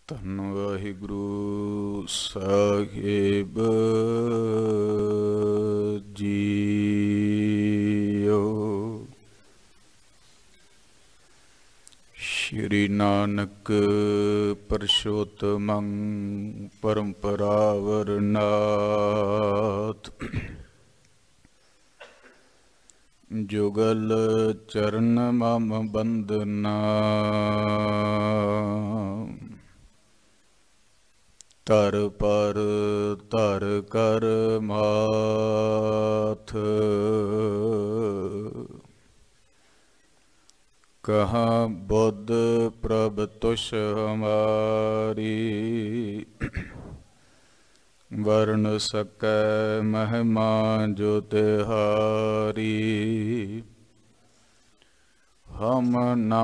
ਧੰਨ ਵਾਹਿਗੁਰੂ ਸਾਹਿਬ ਜੀਓ। ਸ਼੍ਰੀ ਨਾਨਕ ਪਰਸ਼ੋਤਮੰ ਪਰੰਪਰਾਵਰ ਨਾਥ ਜੁਗਲ ਚਰਨ ਮਮ ਬੰਦਨਾ ਧਰ ਪਰ ਧਰ ਕਰ ਮਾਥ ਕਹਾਂ ਬੁੱਧ ਪ੍ਰਭ ਤੁਸ਼ ਹਮਾਰੀ ਵਰਨ ਸਕੈ ਮਹਿਮਾ ਜੋ ਤਿਹਾਰੀ ਹਮ ਨਾ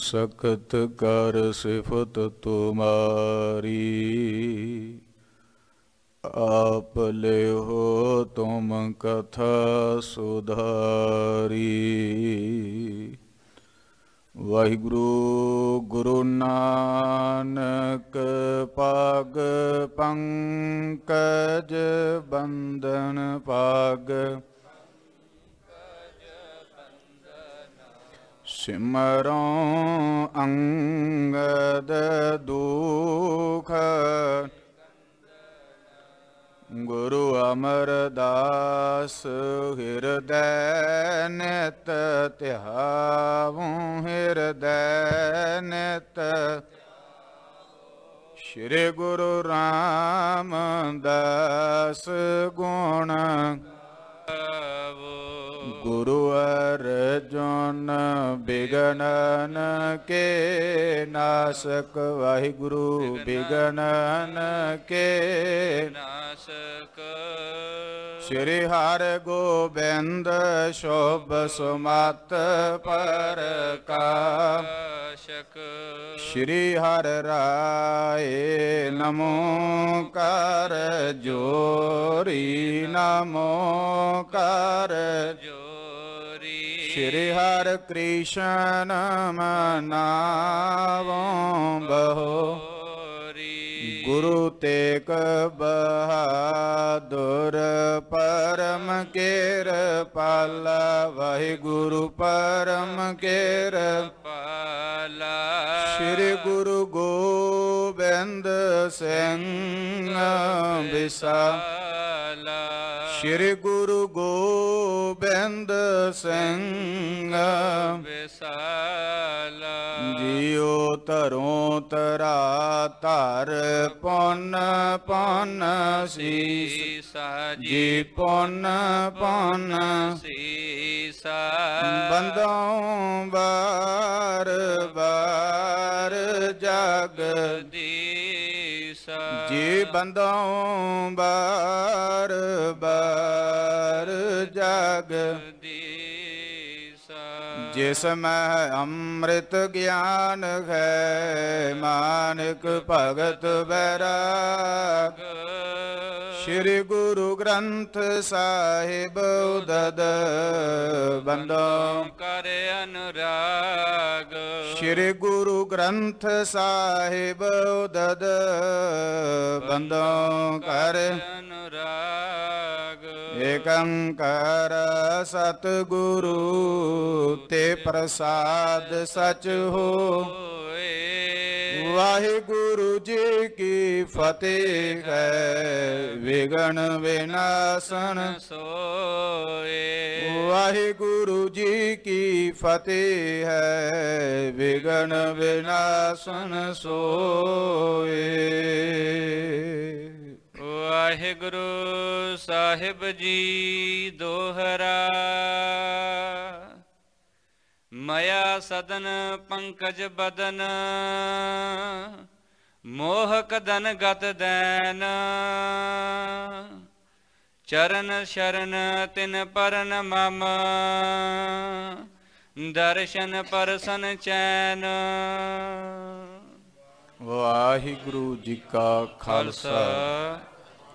ਸਕਤ ਕਰ ਸਿਫਤ ਤੁਮਾਰੀ ਆਪ ਲਿਓ ਤੁਮ ਕਥਾ ਸੁਧਾਰੀ। ਵਾਹਿਗੁਰੂ ਗੁਰੂ ਨਾਨਕ ਪਗ ਪੰਕਜ ਬੰਧਨ ਪਗ ਸਿਮਰੋਂ ਅੰਗਦ ਦੁਖ ਗੁਰੂ ਅਮਰਦਾਸ ਹਿਰਦੈ ਨਿਤ ਧਿਆਵੂੰ ਹਿਰਦੈ ਨਿਤ। ਸ਼੍ਰੀ ਗੁਰੂ ਰਾਮਦਾਸ ਗੁਣ ਗੁਰੂ ਅਰਜੁਨ ਬਿਗਨਨ ਕੇ ਨਾਸਕ। ਵਾਹਿਗੁਰੂ ਬਿਗਨਨ ਕੇ ਨਾਸਕ। ਸ਼੍ਰੀ ਹਰਿ ਗੋਬਿੰਦ ਸ਼ੋਭ ਸੁਮਤ ਪ੍ਰਕਾਸ਼ਕ। ਸ਼੍ਰੀ ਹਰਿ ਰਾਏ ਨਮੋ ਕਰ ਜੋਰੀ ਨਮੋ ਕਰ ਜੋਰੀ। ਸ਼੍ਰੀ ਹਰਿ ਕ੍ਰਿਸ਼ਨ ਮਨਾਵੋਂ ਬਹੁ ਗੁਰੂ ਤੇਗ ਬਹਾਦੁਰ ਪਰਮ ਕਿਰਪਾਲਾ। ਵਾਹਿਗੁਰੂ ਪਰਮ ਕਿਰਪਾਲਾ। ਸ਼੍ਰੀ ਗੁਰੂ ਗੋਬਿੰਦ ਸਿੰਘ ਵਿਸਾਲਾ। ਸ਼੍ਰੀ ਗੁਰੂ ਗੋਬਿੰਦ ਸਿੰਘ ਵਿਸਾਲਾ। ਜੀਉ ਧਰੋਂ ਧਰਾ ਧਰ ਪੁੰਨ ਪੁੰਨ ਸੀਸਾ ਜੀ ਪੁੰਨ ਪੁੰਨ ਸੀਸਾ। ਬੰਦੋਂ ਬਾਰ ਬਾਰ ਜਗਦੀਸਾ ਜੀ ਬੰਦੋਂ ਬਾਰ ਬਾਰ ਜਗਦੀਸਾ। ਜਿਸ ਮੈਂ ਅੰਮ੍ਰਿਤ ਗਿਆਨ ਹੈ ਮਾਨਕ ਭਗਤ ਬੈਰਾਗ। ਸ਼੍ਰੀ ਗੁਰੂ ਗ੍ਰੰਥ ਸਾਹਿਬ ਉਦਦ ਬੰਦੋਂ ਕਰ ਅਨੁਰਾਗ। ਸ਼੍ਰੀ ਗੁਰੂ ਗ੍ਰੰਥ ਸਾਹਿਬ ਉਦਦ ਬੰਦੋਂ ਕਰ ਅਨੁਰਾਗ। ਏਕੰਕਾਰ ਸਤਿਗੁਰੂ ਤੇ ਪ੍ਰਸਾਦ ਸਚ ਹੋਏ। ਵਾਹਿਗੁਰੂ ਜੀ ਕੀ ਫਤਿਹ ਹੈ ਵਿਗਨ ਵਿਨਾਸਨ ਸੋਏ। ਵਾਹਿਗੁਰੂ ਜੀ ਕੀ ਫਤਿਹ ਹੈ ਵਿਗਨ ਵਿਨਾਸਨ ਸੋਏ। ਵਾਹਿਗੁਰੂ ਸਾਹਿਬ ਜੀ ਦੋਹਰਾ। ਮਇਆ ਸਦਨ ਪੰਕਜ ਬਦਨ ਮੋਹ ਕਦਨ ਗਤ ਦੈਨ। ਚਰਨ ਸ਼ਰਨ ਤਿਨ ਪਰਨ ਮਮ ਦਰਸ਼ਨ ਪਰਸਨ ਚੈਨ। ਵਾਹਿਗੁਰੂ ਜੀ ਕਾ ਖਾਲਸਾ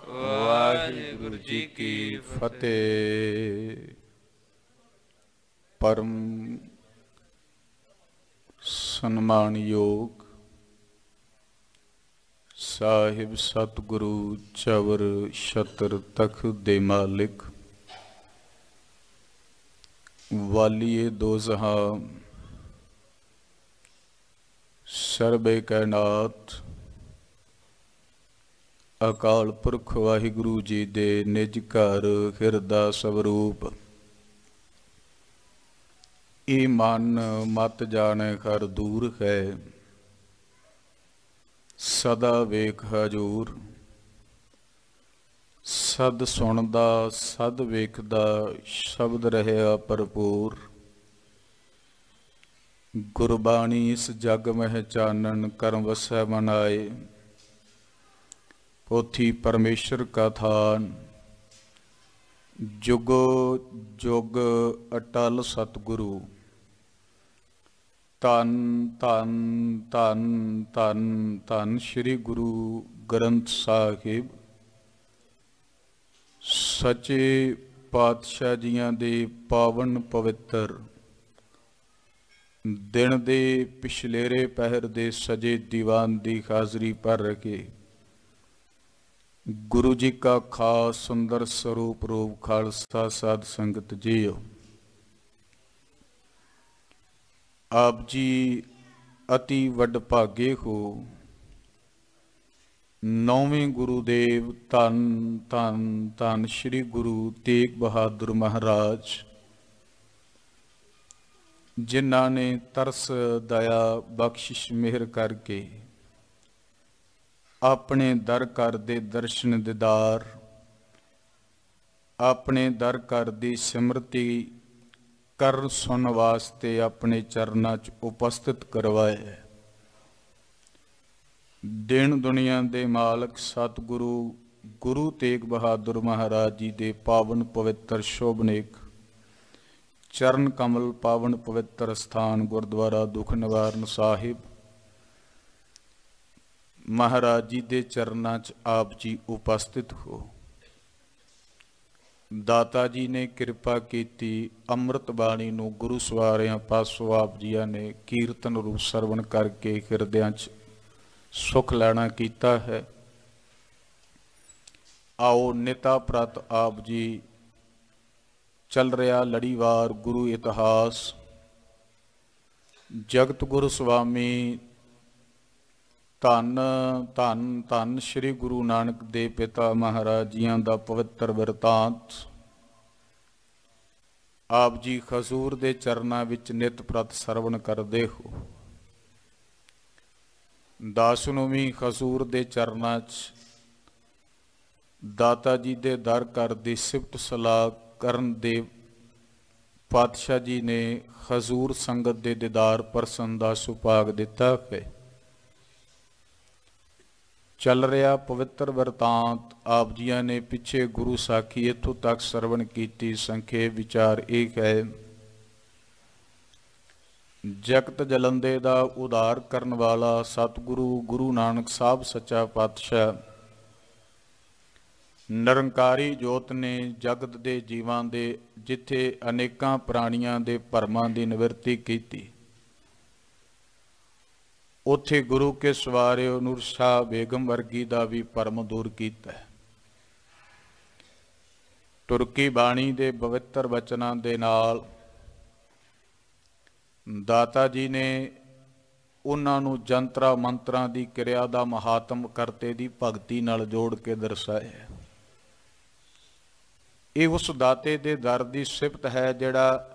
ਵਾਹਿਗੁਰੂ ਜੀ ਕੀ ਫਤਿਹ। परम सन्मानयोग ਸਾਹਿਬ ਸਤਿਗੁਰੂ ਚਵਰ ਛਤਰ ਤਖਤ ਦੇ ਮਾਲਿਕ, ਵਾਲੀਏ ਦੋ ਜਹਾਂ ਸਰਬੇ ਕਾਇਨਾਤ, ਅਕਾਲ ਪੁਰਖ ਵਾਹਿਗੁਰੂ ਜੀ ਦੇ ਨਿਜ ਘਰ ਹਿਰਦਾ ਸਵਰੂਪ। ਇਹ ਮਨ ਮਤ ਜਾਣੈ ਹਰ ਦੂਰ ਹੈ, ਸਦਾ ਵੇਖ ਹਜੂਰ। ਸਦ ਸੁਣਦਾ ਸਦ ਵੇਖਦਾ, ਸ਼ਬਦ ਰਹਿਆ ਭਰਪੂਰ। ਗੁਰਬਾਣੀ ਇਸ ਜਗ ਮਹਿ ਚਾਨਣ, ਕਰਮ ਵਸੈ ਮਨ ਆਏ। ਪੋਥੀ ਪਰਮੇਸ਼ਰ ਕਾ ਥਾਨ, ਜੁਗੋ ਜੁਗ ਅਟਲ ਸਤਿਗੁਰੂ। ਧੰਨ ਧੰਨ ਧੰਨ ਧੰਨ ਧੰਨ ਸ਼੍ਰੀ ਗੁਰੂ ਗ੍ਰੰਥ ਸਾਹਿਬ। ਸੱਚੇ ਪਾਤਸ਼ਾਹ ਜੀਆਂ ਦੇ ਪਾਵਨ ਪਵਿੱਤਰ ਦਿਨ ਦੇ ਪਿਛਲੇਰੇ ਪਹਿਰ ਦੇ ਸਜੇ ਦੀਵਾਨ ਦੀ ਹਾਜ਼ਰੀ ਭਰ ਕੇ ਗੁਰੂ ਜੀ ਕਾ ਖਾਸ ਸੁੰਦਰ ਸਰੂਪ ਰੂਪ ਖਾਲਸਾ ਸਾਧ ਸੰਗਤ ਜੀਓ। ਆਪ ਜੀ ਅਤੀ ਵੱਡ ਭਾਗੇ ਹੋ। ਨੌਵੇਂ ਗੁਰੂਦੇਵ ਧੰਨ ਧੰਨ ਧੰਨ ਸ਼੍ਰੀ ਗੁਰੂ ਤੇਗ ਬਹਾਦਰ ਮਹਾਰਾਜ, ਜਿਨ੍ਹਾਂ ਨੇ ਤਰਸ ਦਇਆ ਬਖਸ਼ਿਸ਼ ਮਿਹਰ ਕਰਕੇ ਆਪਣੇ ਦਰ ਘਰ ਦੇ ਦਰਸ਼ਨ ਦੀਦਾਰ, ਆਪਣੇ ਦਰ ਘਰ ਦੀ ਸਿਮਰਤੀ ਕਰਨ ਸੁਣ ਵਾਸਤੇ ਆਪਣੇ ਚਰਨਾਂ 'ਚ ਉਪਸਥਿਤ ਕਰਵਾਏ। ਦਿਨ ਦੁਨੀਆ ਦੇ ਮਾਲਕ ਸਤਿਗੁਰੂ ਗੁਰੂ ਤੇਗ ਬਹਾਦਰ ਮਹਾਰਾਜ ਜੀ ਦੇ ਪਾਵਨ ਪਵਿੱਤਰ ਸ਼ੋਭਨੇਕ ਚਰਨ ਕਮਲ ਪਾਵਨ ਪਵਿੱਤਰ ਸਥਾਨ ਗੁਰਦੁਆਰਾ ਦੁਖ ਨਿਵਾਰਨ ਸਾਹਿਬ ਮਹਾਰਾਜ ਜੀ ਦੇ ਚਰਨਾਂ 'ਚ ਆਪ ਜੀ ਉਪਸਥਿਤ ਹੋ। ਦਾਤਾ ਜੀ ਨੇ ਕਿਰਪਾ ਕੀਤੀ, ਅੰਮ੍ਰਿਤ ਬਾਣੀ ਨੂੰ ਗੁਰੂ ਸਵਾਰਿਆਂ ਪਾਸੋਂ ਆਪ ਜੀਆਂ ਨੇ ਕੀਰਤਨ ਰੂਪ ਸਰਵਣ ਕਰਕੇ ਹਿਰਦਿਆਂ 'ਚ ਸੁਖ ਲੈਣਾ ਕੀਤਾ ਹੈ। ਆਓ ਨਿਤਾ ਪ੍ਰਤ ਆਪ ਜੀ ਚੱਲ ਰਿਹਾ ਲੜੀਵਾਰ ਗੁਰੂ ਇਤਿਹਾਸ, ਜਗਤ ਗੁਰੂ ਸੁਆਮੀ ਧੰਨ ਧੰਨ ਧੰਨ ਸ਼੍ਰੀ ਗੁਰੂ ਨਾਨਕ ਦੇ ਪਿਤਾ ਮਹਾਰਾਜ ਜੀਆਂ ਦਾ ਪਵਿੱਤਰ ਬਿਰਤਾਂਤ ਆਪ ਜੀ ਹਜ਼ੂਰ ਦੇ ਚਰਨਾਂ ਵਿੱਚ ਨਿਤ ਪ੍ਰਤ ਸਰਵਣ ਕਰਦੇ ਹੋ। ਦਸ ਨੂੰ ਵੀ ਹਜ਼ੂਰ ਦੇ ਚਰਨਾਂ 'ਚ ਦਾਤਾ ਜੀ ਦੇ ਦਰ ਘਰ ਦੀ ਸਿਫਤ ਸਲਾਹ ਕਰਨ ਦੇ ਪਾਤਸ਼ਾਹ ਜੀ ਨੇ ਹਜ਼ੂਰ ਸੰਗਤ ਦੇ ਦੀਦਾਰ ਪਰਸਨ ਦਾ ਸੁਭਾਗ ਦਿੱਤਾ ਹੈ। ਚੱਲ ਰਿਹਾ ਪਵਿੱਤਰ ਵਰਤਾਂਤ ਆਪ ਜੀਆਂ ਨੇ ਪਿੱਛੇ ਗੁਰੂ ਸਾਖੀ ਇੱਥੋਂ ਤੱਕ ਸਰਵਣ ਕੀਤੀ। ਸੰਖੇਪ ਵਿਚਾਰ ਇਹ ਹੈ, ਜਗਤ ਜਲੰਦੇ ਦਾ ਉਧਾਰ ਕਰਨ ਵਾਲਾ ਸਤਿਗੁਰੂ ਗੁਰੂ ਨਾਨਕ ਸਾਹਿਬ ਸੱਚਾ ਪਾਤਸ਼ਾਹ ਨਿਰੰਕਾਰੀ ਜੋਤ ਨੇ ਜਗਤ ਦੇ ਜੀਵਾਂ ਦੇ ਜਿੱਥੇ ਅਨੇਕਾਂ ਪ੍ਰਾਣੀਆਂ ਦੇ ਭਰਮਾਂ ਦੀ ਨਿਵਰਤੀ ਕੀਤੀ, ਉੱਥੇ ਗੁਰੂ ਕੇ ਸਵਾਰਿਓ ਨੂਰ ਸ਼ਾਹ ਬੇਗਮ ਵਰਗੀ ਦਾ ਵੀ ਭਰਮ ਦੂਰ ਕੀਤਾ। ਤੁਰਕੀ ਬਾਣੀ ਦੇ ਪਵਿੱਤਰ ਬਚਨਾਂ ਦੇ ਨਾਲ ਦਾਤਾ ਜੀ ਨੇ ਉਹਨਾਂ ਨੂੰ ਜੰਤਰਾਂ ਮੰਤਰਾਂ ਦੀ ਕਿਰਿਆ ਦਾ ਮਹਾਤਮ ਕਰਤੇ ਦੀ ਭਗਤੀ ਨਾਲ ਜੋੜ ਕੇ ਦਰਸਾਇਆ। ਇਹ ਉਸ ਦਾਤੇ ਦੇ ਦਰ ਦੀ ਸਿਫਤ ਹੈ ਜਿਹੜਾ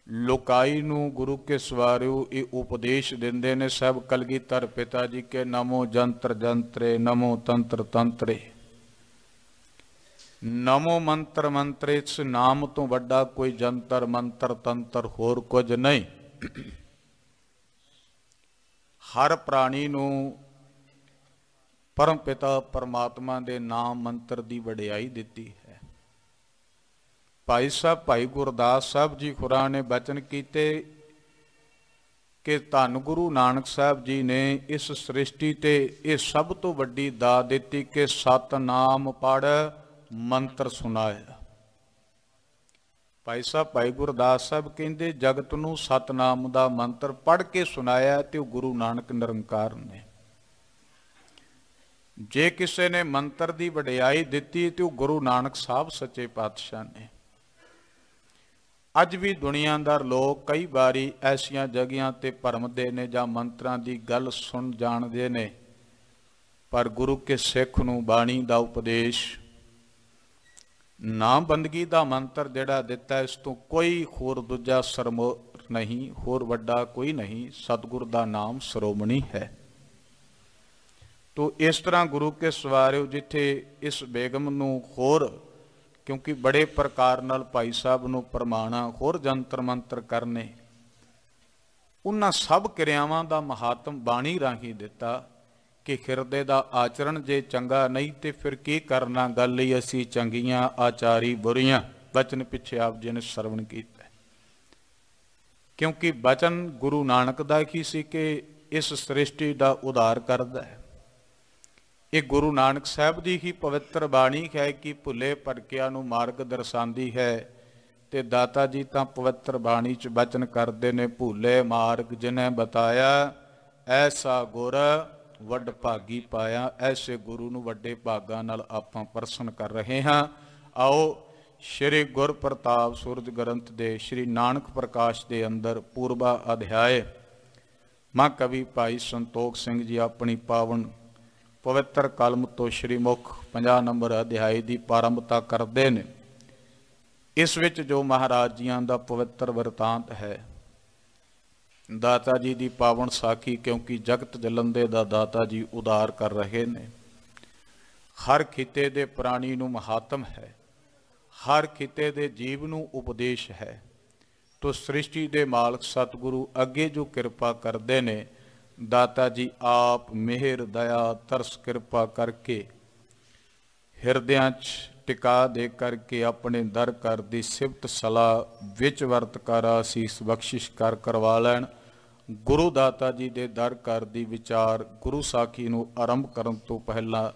ਲੋਕਾਈ ਨੂੰ ਗੁਰੂ ਕੇ ਸਵਾਰਿਓ ਇਹ ਉਪਦੇਸ਼ ਦਿੰਦੇ ਨੇ। ਸਭ ਕਲਗੀਧਰ ਪਿਤਾ ਜੀ ਕੇ ਨਮੋ ਜੰਤਰ ਜੰਤਰੇ, ਨਮੋ ਤੰਤਰ ਤੰਤਰੇ। ਨਮੋ ਮੰਤਰ ਮੰਤਰੇ, ਇਸ ਨਾਮ ਤੋਂ ਵੱਡਾ ਕੋਈ ਜੰਤਰ ਮੰਤਰ ਤੰਤਰ ਹੋਰ ਕੁਝ ਨਹੀਂ। ਹਰ ਪ੍ਰਾਣੀ ਨੂੰ ਪਰਮ ਪਿਤਾ ਪਰਮਾਤਮਾ ਦੇ ਨਾਮ ਮੰਤਰ ਦੀ ਵਡਿਆਈ ਦਿੱਤੀ ਹੈ। ਭਾਈ ਸਾਹਿਬ ਭਾਈ ਗੁਰਦਾਸ ਸਾਹਿਬ ਜੀ ਖੁਰਾ ਨੇ ਬਚਨ ਕੀਤੇ ਕਿ ਧੰਨ ਗੁਰੂ ਨਾਨਕ ਸਾਹਿਬ ਜੀ ਨੇ ਇਸ ਸ੍ਰਿਸ਼ਟੀ ਤੇ ਇਹ ਸਭ ਤੋਂ ਵੱਡੀ ਦਾਤ ਦਿੱਤੀ ਕਿ ਸਤਨਾਮ ਪੜ੍ਹ ਮੰਤਰ ਸੁਣਾਇਆ। ਭਾਈ ਸਾਹਿਬ ਭਾਈ ਗੁਰਦਾਸ ਸਾਹਿਬ ਕਹਿੰਦੇ ਜਗਤ ਨੂੰ ਸਤਨਾਮ ਦਾ ਮੰਤਰ ਪੜ੍ਹ ਕੇ ਸੁਣਾਇਆ ਤੇ ਉਹ ਗੁਰੂ ਨਾਨਕ ਨਿਰੰਕਾਰ ਨੇ। ਜੇ ਕਿਸੇ ਨੇ ਮੰਤਰ ਦੀ ਵਡਿਆਈ ਦਿੱਤੀ ਤੇ ਉਹ ਗੁਰੂ ਨਾਨਕ ਸਾਹਿਬ ਸੱਚੇ ਪਾਤਸ਼ਾਹ ਨੇ। ਅੱਜ ਵੀ ਦੁਨੀਆਦਾਰ ਲੋਕ ਕਈ ਵਾਰੀ ਐਸੀਆਂ ਜਗ੍ਹਾ ਤੇ ਭਰਮਦੇ ਨੇ ਜਾਂ ਮੰਤਰਾਂ ਦੀ ਗੱਲ ਸੁਣ ਜਾਣਦੇ ਨੇ, ਪਰ ਗੁਰੂ ਕੇ ਸਿੱਖ ਨੂੰ ਬਾਣੀ ਦਾ ਉਪਦੇਸ਼, ਨਾਮ ਬੰਦਗੀ ਦਾ ਮੰਤਰ ਜਿਹੜਾ ਦਿੱਤਾ, ਇਸ ਤੋਂ ਕੋਈ ਹੋਰ ਦੂਜਾ ਸਰਮੋਰ ਨਹੀਂ, ਹੋਰ ਵੱਡਾ ਕੋਈ ਨਹੀਂ। ਸਤਿਗੁਰ ਦਾ ਨਾਮ ਸਰੋਮਣੀ ਹੈ। ਤੋ ਇਸ ਤਰ੍ਹਾਂ ਗੁਰੂ ਕੇ ਸਵਾਰਿਓ, ਜਿੱਥੇ ਇਸ ਬੇਗਮ ਨੂੰ ਹੋਰ, ਕਿਉਂਕਿ ਬੜੇ ਪ੍ਰਕਾਰ ਨਾਲ ਭਾਈ ਸਾਹਿਬ ਨੂੰ ਪ੍ਰਮਾਣਾ, ਹੋਰ ਜੰਤਰ ਮੰਤਰ ਕਰਨੇ, ਉਹਨਾਂ ਸਭ ਕਿਰਿਆਵਾਂ ਦਾ ਮਹਾਤਮ ਬਾਣੀ ਰਾਹੀਂ ਦਿੱਤਾ ਕਿ ਹਿਰਦੇ ਦਾ ਆਚਰਣ ਜੇ ਚੰਗਾ ਨਹੀਂ ਤੇ ਫਿਰ ਕੀ ਕਰਨਾ, ਗੱਲ ਹੀ ਅਸੀਂ ਚੰਗੀਆਂ ਆਚਾਰੀ ਬੁਰੀਆਂ। ਬਚਨ ਪਿੱਛੇ ਆਪ ਜੀ ਨੇ ਸਰਵਣ ਕੀਤਾ, ਕਿਉਂਕਿ ਬਚਨ ਗੁਰੂ ਨਾਨਕ ਦਾ ਹੀ ਸੀ ਕਿ ਇਸ ਸ੍ਰਿਸ਼ਟੀ ਦਾ ਉਧਾਰ ਕਰਦਾ ਹੈ। ਇਹ ਗੁਰੂ ਨਾਨਕ ਸਾਹਿਬ ਦੀ ਹੀ ਪਵਿੱਤਰ ਬਾਣੀ ਹੈ ਕਿ ਭੁੱਲੇ ਭਟਕਿਆਂ ਨੂੰ ਮਾਰਗ ਦਰਸਾਉਂਦੀ ਹੈ। ਤੇ ਦਾਤਾ ਜੀ ਤਾਂ ਪਵਿੱਤਰ ਬਾਣੀ 'ਚ ਬਚਨ ਕਰਦੇ ਨੇ, ਭੁੱਲੇ ਮਾਰਗ ਜਿਨ੍ਹਾਂ ਬਤਾਇਆ, ਐਸਾ ਗੁਰ ਵੱਡ ਭਾਗੀ ਪਾਇਆ। ਐਸੇ ਗੁਰੂ ਨੂੰ ਵੱਡੇ ਭਾਗਾਂ ਨਾਲ ਆਪਾਂ ਪ੍ਰਸੰਨ ਕਰ ਰਹੇ ਹਾਂ। ਆਓ ਸ਼੍ਰੀ ਗੁਰ ਪ੍ਰਤਾਪ ਸੂਰਜ ਗ੍ਰੰਥ ਦੇ ਸ਼੍ਰੀ ਨਾਨਕ ਪ੍ਰਕਾਸ਼ ਦੇ ਅੰਦਰ ਪੂਰਬਾ ਅਧਿਆਇ ਮਹਾਂਕਵੀ ਭਾਈ ਸੰਤੋਖ ਸਿੰਘ ਜੀ ਆਪਣੀ ਪਾਵਨ ਪਵਿੱਤਰ ਕਲਮ ਤੋਂ ਸ਼੍ਰੀ ਮੁਖ 50 ਨੰਬਰ ਅਧਿਆਇ ਦੀ ਪ੍ਰਾਰੰਭਤਾ ਕਰਦੇ ਨੇ। ਇਸ ਵਿੱਚ ਜੋ ਮਹਾਰਾਜ ਜੀਆਂ ਦਾ ਪਵਿੱਤਰ ਵਰਤਾਂਤ ਹੈ, ਦਾਤਾ ਜੀ ਦੀ ਪਾਵਨ ਸਾਖੀ, ਕਿਉਂਕਿ ਜਗਤ ਜਲੰਦੇ ਦਾ ਦਾਤਾ ਜੀ ਉਦਾਰ ਕਰ ਰਹੇ ਨੇ। ਹਰ ਖਿੱਤੇ ਦੇ ਪ੍ਰਾਣੀ ਨੂੰ ਮਹਾਤਮ ਹੈ, ਹਰ ਖਿੱਤੇ ਦੇ ਜੀਵ ਨੂੰ ਉਪਦੇਸ਼ ਹੈ। ਤੋ ਸ੍ਰਿਸ਼ਟੀ ਦੇ ਮਾਲਕ ਸਤਿਗੁਰੂ ਅੱਗੇ ਜੋ ਕਿਰਪਾ ਕਰਦੇ ਨੇ, ਦਾਤਾ ਜੀ ਆਪ ਮਿਹਰ ਦਇਆ ਤਰਸ ਕਿਰਪਾ ਕਰਕੇ ਹਿਰਦਿਆਂ 'ਚ ਟਿਕਾ ਦੇ ਕਰਕੇ ਆਪਣੇ ਦਰ ਕਰ ਦੀ ਸਿਫਤ ਸਲਾਹ ਵਿੱਚ ਵਰਤ ਕਰ ਅਸੀਸ ਬਖਸ਼ਿਸ਼ ਕਰ ਕਰਵਾ ਲੈਣ। ਗੁਰੂ ਦਾਤਾ ਜੀ ਦੇ ਦਰ ਕਰ ਦੀ ਵਿਚਾਰ ਗੁਰੂ ਸਾਖੀ ਨੂੰ ਆਰੰਭ ਕਰਨ ਤੋਂ ਪਹਿਲਾਂ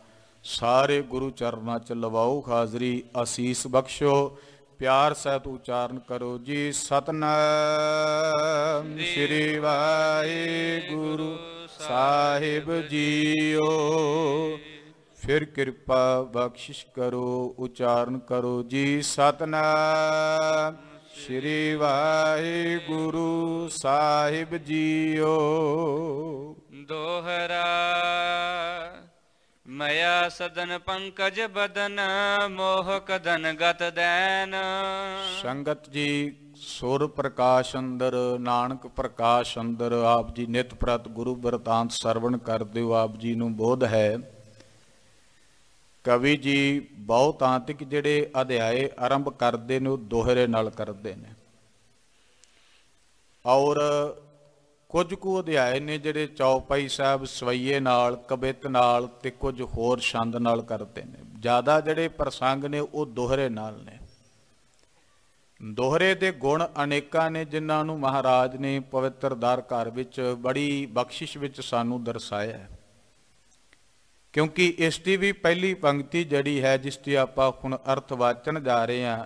ਸਾਰੇ ਗੁਰੂ ਚਰਨਾਂ 'ਚ ਲਵਾਓ ਹਾਜ਼ਰੀ, ਅਸੀਸ ਬਖਸ਼ੋ, ਪਿਆਰ ਸਹਿਤ ਉਚਾਰਨ ਕਰੋ ਜੀ। ਸਤਨਾਮ ਸ੍ਰੀ ਵਾਹਿਗੁਰੂ ਸਾਹਿਬ ਜੀਓ। ਫਿਰ ਕਿਰਪਾ ਬਖਸ਼ਿਸ਼ ਕਰੋ, ਉਚਾਰਨ ਕਰੋ ਜੀ। ਸਤਨਾਮ ਸ੍ਰੀ ਵਾਹਿਗੁਰੂ ਸਾਹਿਬ ਜੀਓ। ਦੋਹਰਾ ਮਇਆ ਸਦਨ ਪੰਕਜ ਬਦਨ, ਮੋਹ ਕਦਨ ਗਤ ਦੈਨ। ਸੰਗਤ ਜੀ, ਸੁਰ ਪ੍ਰਕਾਸ਼ ਅੰਦਰ, ਨਾਨਕ ਪ੍ਰਕਾਸ਼ ਅੰਦਰ ਆਪ ਜੀ ਨਿਤ ਪ੍ਰਤ ਗੁਰੂ ਬਿਰਤਾਂਤ ਸਰਵਣ ਕਰਦੇ ਹੋ। ਆਪ ਜੀ ਨੂੰ ਬੋਧ ਹੈ, ਕਵੀ ਜੀ ਬਹੁਤਾਂਤਿਕ ਜਿਹੜੇ ਅਧਿਆਏ ਆਰੰਭ ਕਰਦੇ ਨੇ ਉਹ ਦੋਹਰੇ ਨਾਲ ਕਰਦੇ ਨੇ, ਔਰ ਕੁਝ ਕੁ ਅਧਿਆਏ ਨੇ ਜਿਹੜੇ ਚੌਪਾਈ ਸਾਹਿਬ ਸਵਈਏ ਨਾਲ, ਕਵਿਤ ਨਾਲ ਤੇ ਕੁਝ ਹੋਰ ਛੰਦ ਨਾਲ ਕਰਦੇ ਨੇ। ਜ਼ਿਆਦਾ ਜਿਹੜੇ ਪ੍ਰਸੰਗ ਨੇ ਉਹ ਦੋਹਰੇ ਨਾਲ ਨੇ। ਦੋਹਰੇ ਦੇ ਗੁਣ ਅਨੇਕਾਂ ਨੇ, ਜਿਨ੍ਹਾਂ ਨੂੰ ਮਹਾਰਾਜ ਨੇ ਪਵਿੱਤਰ ਦਰ ਘਰ ਵਿੱਚ ਬੜੀ ਬਖਸ਼ਿਸ਼ ਵਿੱਚ ਸਾਨੂੰ ਦਰਸਾਇਆ ਹੈ। ਕਿਉਂਕਿ ਇਸ ਦੀ ਵੀ ਪਹਿਲੀ ਪੰਕਤੀ ਜਿਹੜੀ ਹੈ, ਜਿਸ ਦੀ ਆਪਾਂ ਹੁਣ ਅਰਥ ਵਾਚਣ ਜਾ ਰਹੇ ਹਾਂ,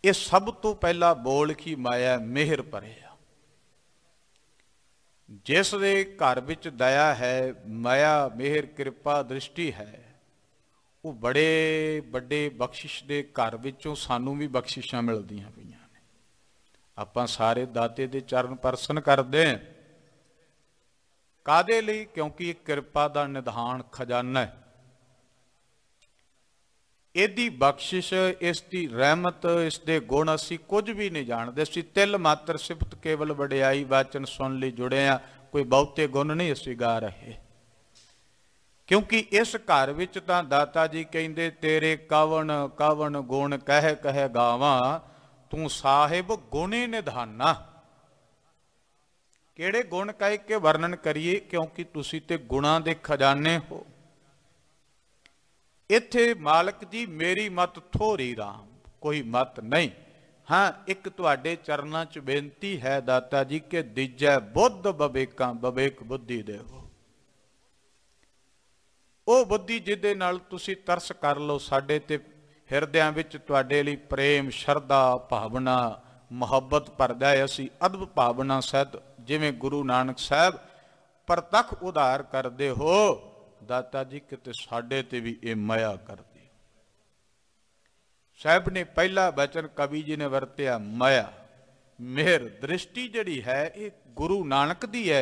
ਇਹ ਸਭ ਤੋਂ ਪਹਿਲਾ ਬੋਲ ਕੀ ਮਾਇਆ ਮਿਹਰ ਭਰਿਆ। ਜਿਸ ਦੇ ਘਰ ਵਿੱਚ ਦਇਆ ਹੈ, ਮਾਇਆ ਮਿਹਰ ਕਿਰਪਾ ਦ੍ਰਿਸ਼ਟੀ ਹੈ, ਉਹ ਬੜੇ ਵੱਡੇ ਬਖਸ਼ਿਸ਼ ਦੇ ਘਰ ਵਿੱਚੋਂ ਸਾਨੂੰ ਵੀ ਬਖਸ਼ਿਸ਼ਾਂ ਮਿਲਦੀਆਂ ਪਈਆਂ ਨੇ। ਆਪਾਂ ਸਾਰੇ ਦਾਤੇ ਦੇ ਚਰਨ ਪ੍ਰਸੰਨ ਕਰਦੇ ਹਾਂ। ਕਾਹਦੇ ਲਈ? ਕਿਉਂਕਿ ਇਹ ਕਿਰਪਾ ਦਾ ਨਿਧਾਨ ਖਜ਼ਾਨਾ ਹੈ। ਇਹਦੀ ਬਖਸ਼ਿਸ਼, ਇਸ ਦੀ ਰਹਿਮਤ, ਇਸ ਦੇ ਗੁਣ ਅਸੀਂ ਕੁਝ ਵੀ ਨਹੀਂ ਜਾਣਦੇ। ਅਸੀਂ ਤਿਲ ਮਾਤਰ ਸਿਫਤ ਕੇਵਲ ਵਡਿਆਈ ਵਾਚਨ ਸੁਣ ਲਈ ਜੁੜੇ ਹਾਂ, ਕੋਈ ਬਹੁਤੇ ਗੁਣ ਨਹੀਂ ਅਸੀਂ ਗਾ ਰਹੇ। ਕਿਉਂਕਿ ਇਸ ਘਰ ਵਿੱਚ ਤਾਂ ਦਾਤਾ ਜੀ ਕਹਿੰਦੇ, ਤੇਰੇ ਕਵਣ ਕਵਣ ਗੁਣ ਕਹਿ ਕਹਿ ਗਾਵਾਂ, ਤੂੰ ਸਾਹਿਬ ਗੁਣੀ ਨਿਧਾਨਾ। ਕਿਹੜੇ ਗੁਣ ਕਹਿ ਕੇ ਵਰਣਨ ਕਰੀਏ, ਕਿਉਂਕਿ ਤੁਸੀਂ ਤੇ ਗੁਣਾਂ ਦੇ ਖਜ਼ਾਨੇ ਹੋ। ਇੱਥੇ ਮਾਲਕ ਜੀ ਮੇਰੀ ਮਤ ਥੋੜੀ ਰਾਮ, ਕੋਈ ਮਤ ਨਹੀਂ। ਹਾਂ, ਇੱਕ ਤੁਹਾਡੇ ਚਰਨਾਂ 'ਚ ਬੇਨਤੀ ਹੈ ਦਾਤਾ ਜੀ ਕਿ ਦੀਜੈ ਬੁੱਧ ਬਵੇਕਾਂ, ਬਵੇਕ ਬੁੱਧੀ ਦੇਵੋ। ਉਹ ਬੁੱਧੀ ਜਿਹਦੇ ਨਾਲ ਤੁਸੀਂ ਤਰਸ ਕਰ ਲਓ, ਸਾਡੇ ਤੇ ਹਿਰਦਿਆਂ ਵਿੱਚ ਤੁਹਾਡੇ ਲਈ ਪ੍ਰੇਮ, ਸ਼ਰਧਾ, ਭਾਵਨਾ, ਮੁਹੱਬਤ ਭਰਦਾ ਹੈ। ਅਸੀਂ ਅਦਬ ਭਾਵਨਾ ਸਹਿਤ, ਜਿਵੇਂ ਗੁਰੂ ਨਾਨਕ ਸਾਹਿਬ ਪ੍ਰਤੱਖ ਉਧਾਰ ਕਰਦੇ ਹੋ, दाता जी किते साडे ते भी ये माया कर दी। साहब ने पहला वचन कवि जी ने वरत्या माया मेहर। दृष्टि जिहड़ी है ये गुरु नानक दी है।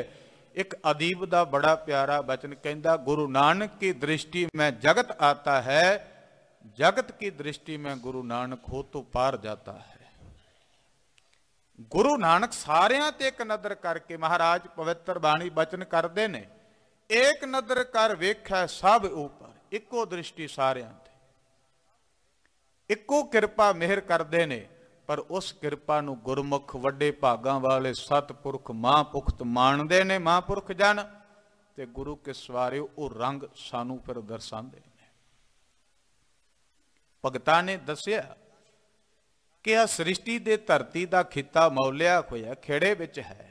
एक अदीब दा बड़ा प्यारा वचन कहंदा, गुरु नानक की दृष्टि में जगत आता है, जगत की दृष्टि में गुरु नानक हो तो पार जाता है। गुरु नानक सारियां ते एक नजर करके महाराज पवित्र बाणी वचन करते ने, एक नजर कर वेखै सब ऊपर, इको दृष्टि सारियां ते, इको कृपा मेहर करते ने। पर उस कृपा नूं गुरमुख वड्डे भागां वाले सतपुरख महापुरख माणदे ने, महापुरख जन ते गुरु के सवारे वो रंग सानू फिर दर्शांदे ने। भगतां ने दस्सिया कि आ सृष्टि दे धरती दा खिता मौलिया होया खेड़े विच है।